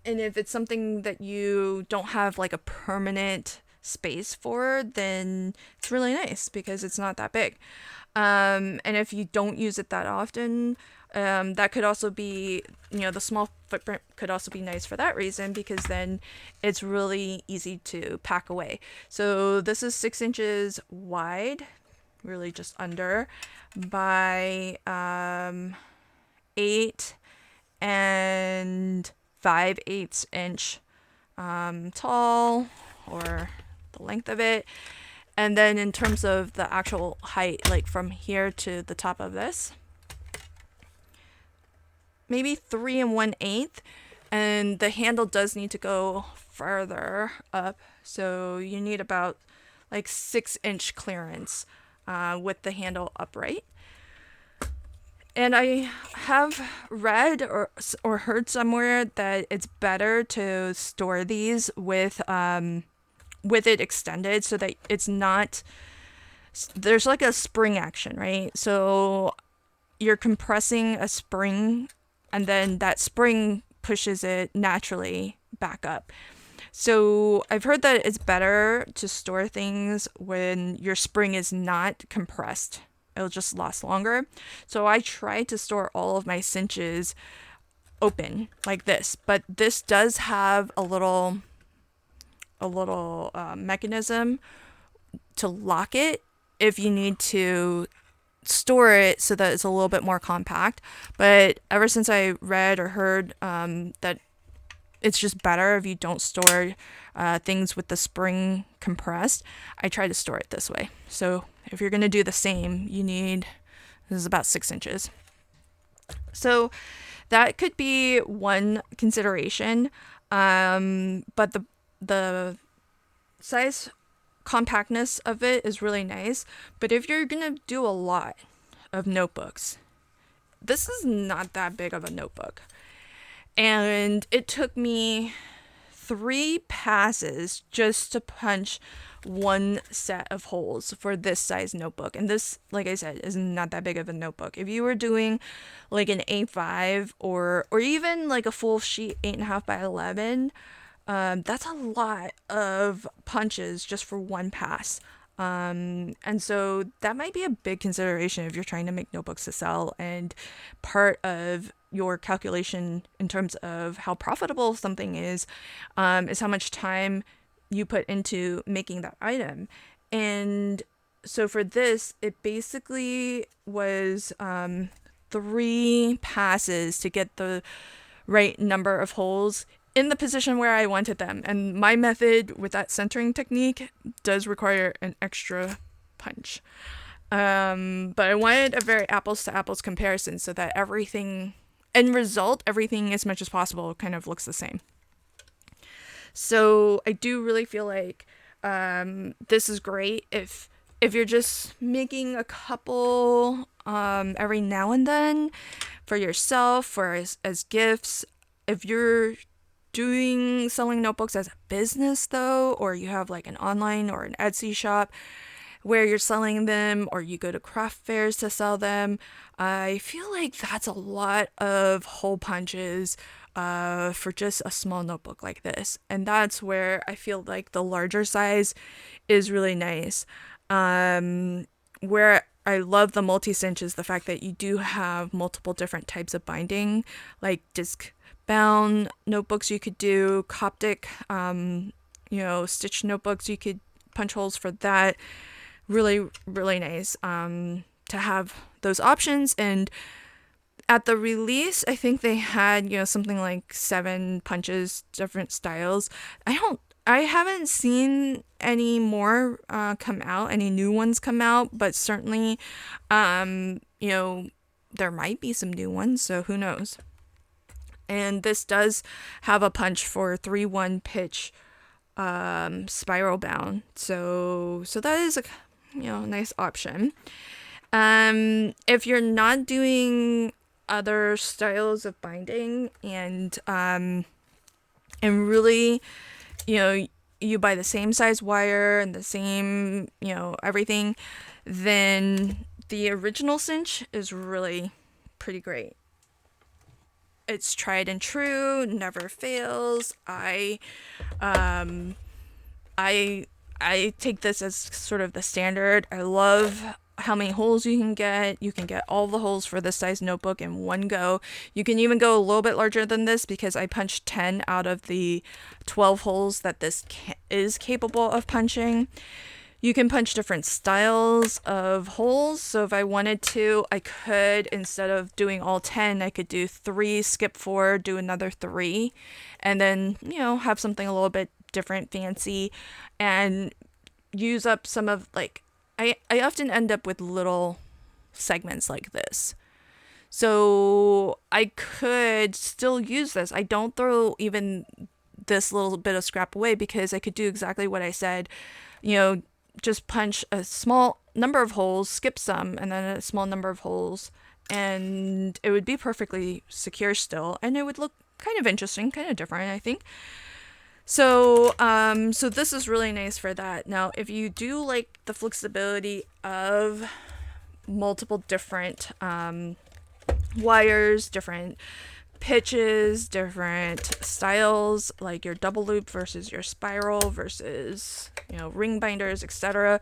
if it's something that you don't have like a permanent space for, then it's really nice because it's not that big. And if you don't use it that often, that could also be, the small footprint could also be nice for that reason, because then it's really easy to pack away. So this is 6 inches wide, really just under, by 8 and 5/8 inch tall, or the length of it. And then in terms of the actual height, like from here to the top of this, maybe 3 1/8. And the handle does need to go further up, so you need about like 6 inch clearance with the handle upright. And I have read or heard somewhere that it's better to store these with it extended, so that it's not, there's like a spring action, right? So you're compressing a spring, and then that spring pushes it naturally back up. So I've heard that it's better to store things when your spring is not compressed. It'll just last longer. So I try to store all of my cinches open like this, but this does have a little mechanism to lock it if you need to store it so that it's a little bit more compact. But ever since I read or heard that it's just better if you don't store things with the spring compressed, I try to store it this way. So if you're going to do the same, this is about 6 inches. So that could be one consideration. But the size compactness of it is really nice. But if you're going to do a lot of notebooks, this is not that big of a notebook. And it took me 3 passes just to punch one set of holes for this size notebook. And this, like I said, is not that big of a notebook. If you were doing like an A5 or even like a full sheet 8.5 by 11, that's a lot of punches just for one pass. And so that might be a big consideration if you're trying to make notebooks to sell. And part of your calculation in terms of how profitable something is how much time you put into making that item. And so for this, it basically was 3 passes to get the right number of holes in the position where I wanted them. And my method with that centering technique does require an extra punch. But I wanted a very apples to apples comparison so that everything as much as possible kind of looks the same. So I do really feel like this is great if you're just making a couple every now and then for yourself or as gifts. If you're selling notebooks as a business though, or you have like an online or an Etsy shop where you're selling them, or you go to craft fairs to sell them, I feel like that's a lot of hole punches for just a small notebook like this. And that's where I feel like the larger size is really nice. Where I love the multi-cinch is the fact that you do have multiple different types of binding, like disc bound notebooks you could do, Coptic, stitch notebooks, you could punch holes for that. Really, really nice to have those options. And at the release, I think they had, something like 7 punches, different styles. I haven't seen any more come out, any new ones come out, but certainly, there might be some new ones, so who knows. And this does have a punch for 3-1 pitch spiral bound. So that is a nice option. If you're not doing other styles of binding and really, you buy the same size wire and the same, everything, then the original Cinch is really pretty great. It's tried and true, never fails. I take this as sort of the standard. I love how many holes you can get. You can get all the holes for this size notebook in one go. You can even go a little bit larger than this because I punched 10 out of the 12 holes that this is capable of punching. You can punch different styles of holes. So if I wanted to, I could, instead of doing all 10, I could do 3, skip 4, do another 3, and then, have something a little bit different, fancy, and use up some of, I often end up with little segments like this. So I could still use this. I don't throw even this little bit of scrap away because I could do exactly what I said, just punch a small number of holes, skip some, and then a small number of holes, and it would be perfectly secure still, and it would look kind of interesting, kind of different, I think. So this is really nice for that. Now, if you do like the flexibility of multiple different wires, different pitches, different styles, like your double loop versus your spiral versus, ring binders, etc.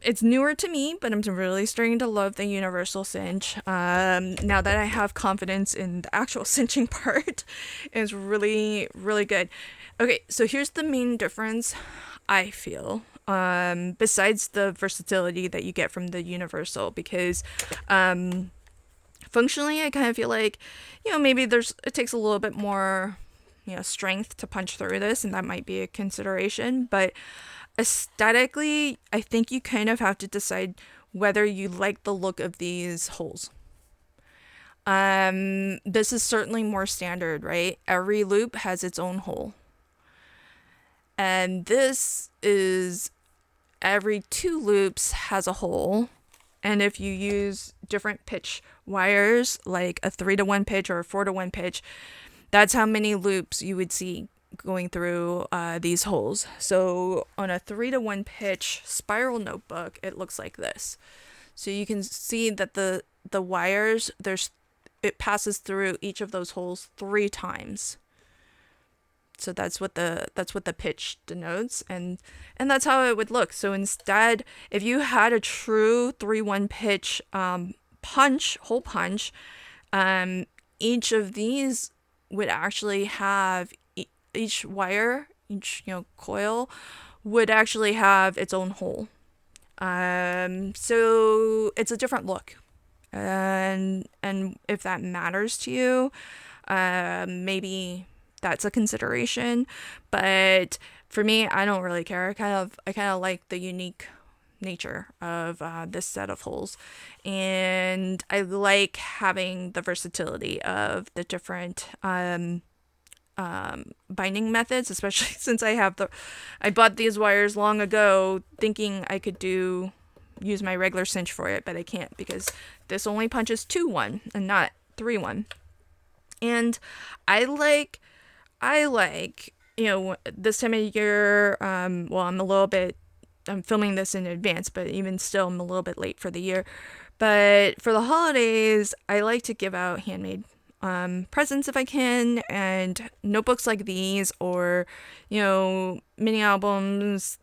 It's newer to me, but I'm really starting to love the universal cinch. Now that I have confidence in the actual cinching part, it's really, really good. Okay, so here's the main difference, I feel, besides the versatility that you get from the universal, because functionally, I kind of feel like, maybe it takes a little bit more, strength to punch through this, and that might be a consideration. But aesthetically, I think you kind of have to decide whether you like the look of these holes. This is certainly more standard, right? Every loop has its own hole. And this is every 2 loops has a hole. And if you use different pitch wires, like a 3-to-1 pitch or a 4-to-1 pitch, that's how many loops you would see going through these holes. So on a 3-to-1 pitch spiral notebook, it looks like this. So you can see that the wires, it passes through each of those holes 3 times. So that's what the pitch denotes, and that's how it would look. So instead, if you had a true 3-1 pitch hole punch, each of these would actually have each wire, each coil would actually have its own hole. So it's a different look, and if that matters to you, maybe that's a consideration. But for me, I don't really care. I kind of like the unique nature of this set of holes, and I like having the versatility of the different binding methods, especially since I bought these wires long ago thinking I could use my regular cinch for it, but I can't because this only punches 2-1 and not 3-1. And I like this time of year, I'm filming this in advance, but even still, I'm a little bit late for the year. But for the holidays, I like to give out handmade presents if I can, and notebooks like these, or mini albums,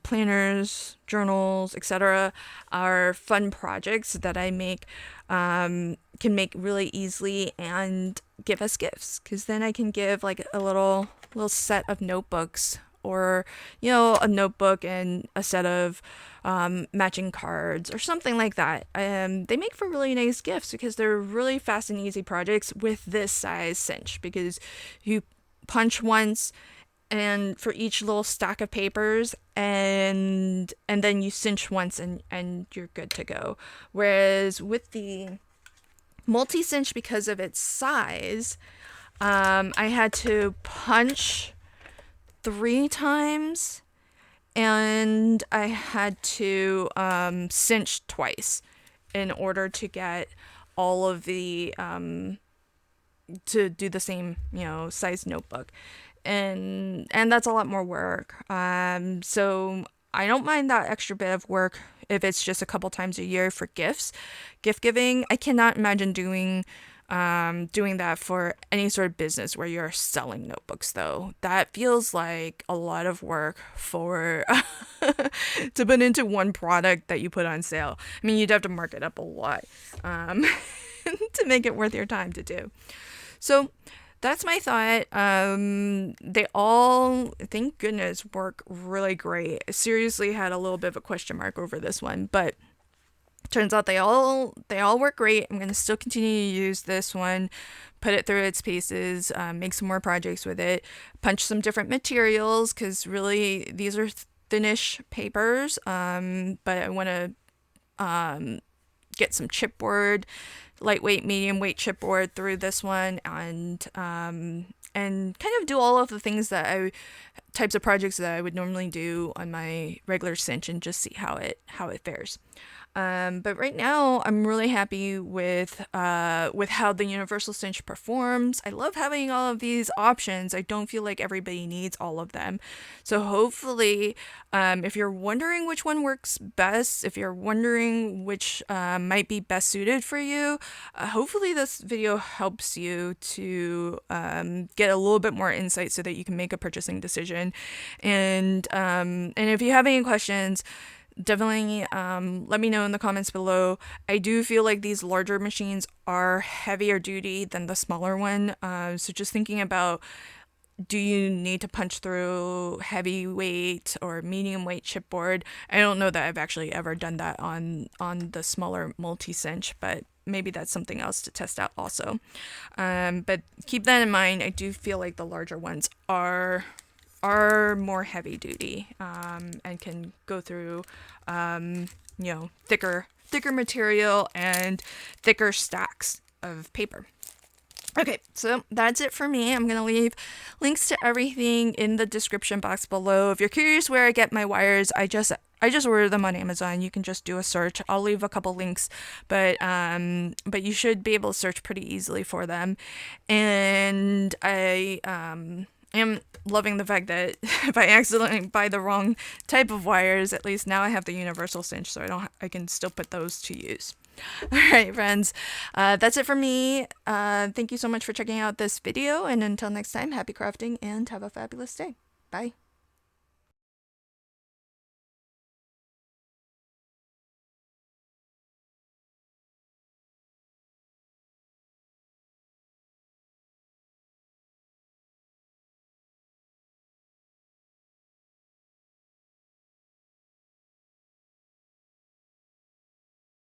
planners, journals, etc. are fun projects that I make, can make really easily and give as gifts, because then I can give like a little set of notebooks, or a notebook and a set of matching cards or something like that. They make for really nice gifts because they're really fast and easy projects with this size cinch, because you punch once and for each little stack of papers, and then you cinch once and you're good to go. Whereas with the multi-cinch, because of its size, I had to punch 3 times, and I had to cinch twice in order to get all of the to do the same size notebook, and that's a lot more work. So I don't mind that extra bit of work if it's just a couple times a year for gift giving. I cannot imagine doing that for any sort of business where you're selling notebooks, though. That feels like a lot of work for to put into one product that you put on sale. I mean, you'd have to mark it up a lot to make it worth your time to do. So that's my thought. They all, thank goodness, work really great. I seriously had a little bit of a question mark over this one, but turns out they all work great. I'm going to still continue to use this one, put it through its paces, make some more projects with it, punch some different materials, because really these are thinnish papers, but I want to get some chipboard, lightweight, medium weight chipboard through this one, and kind of do all of the things types of projects that I would normally do on my regular cinch, and just see how it fares. But right now, I'm really happy with how the universal cinch performs. I love having all of these options. I don't feel like everybody needs all of them. So hopefully, if you're wondering which one works best, if you're wondering which might be best suited for you, hopefully this video helps you to get a little bit more insight so that you can make a purchasing decision. And if you have any questions, definitely let me know in the comments below. I do feel like these larger machines are heavier duty than the smaller one, so just thinking about, do you need to punch through heavyweight or medium weight chipboard? I don't know that I've actually ever done that on the smaller multi-cinch, but maybe that's something else to test out also. But keep that in mind. I do feel like the larger ones are more heavy duty, and can go through thicker material and thicker stacks of paper. Okay, so that's it for me. I'm gonna leave links to everything in the description box below. If you're curious where I get my wires, I just order them on Amazon. You can just do a search. I'll leave a couple links, but you should be able to search pretty easily for them. And I am loving the fact that if I accidentally buy the wrong type of wires, at least now I have the universal cinch, so I can still put those to use. All right, friends, that's it for me. Thank you so much for checking out this video, and until next time, happy crafting and have a fabulous day. Bye.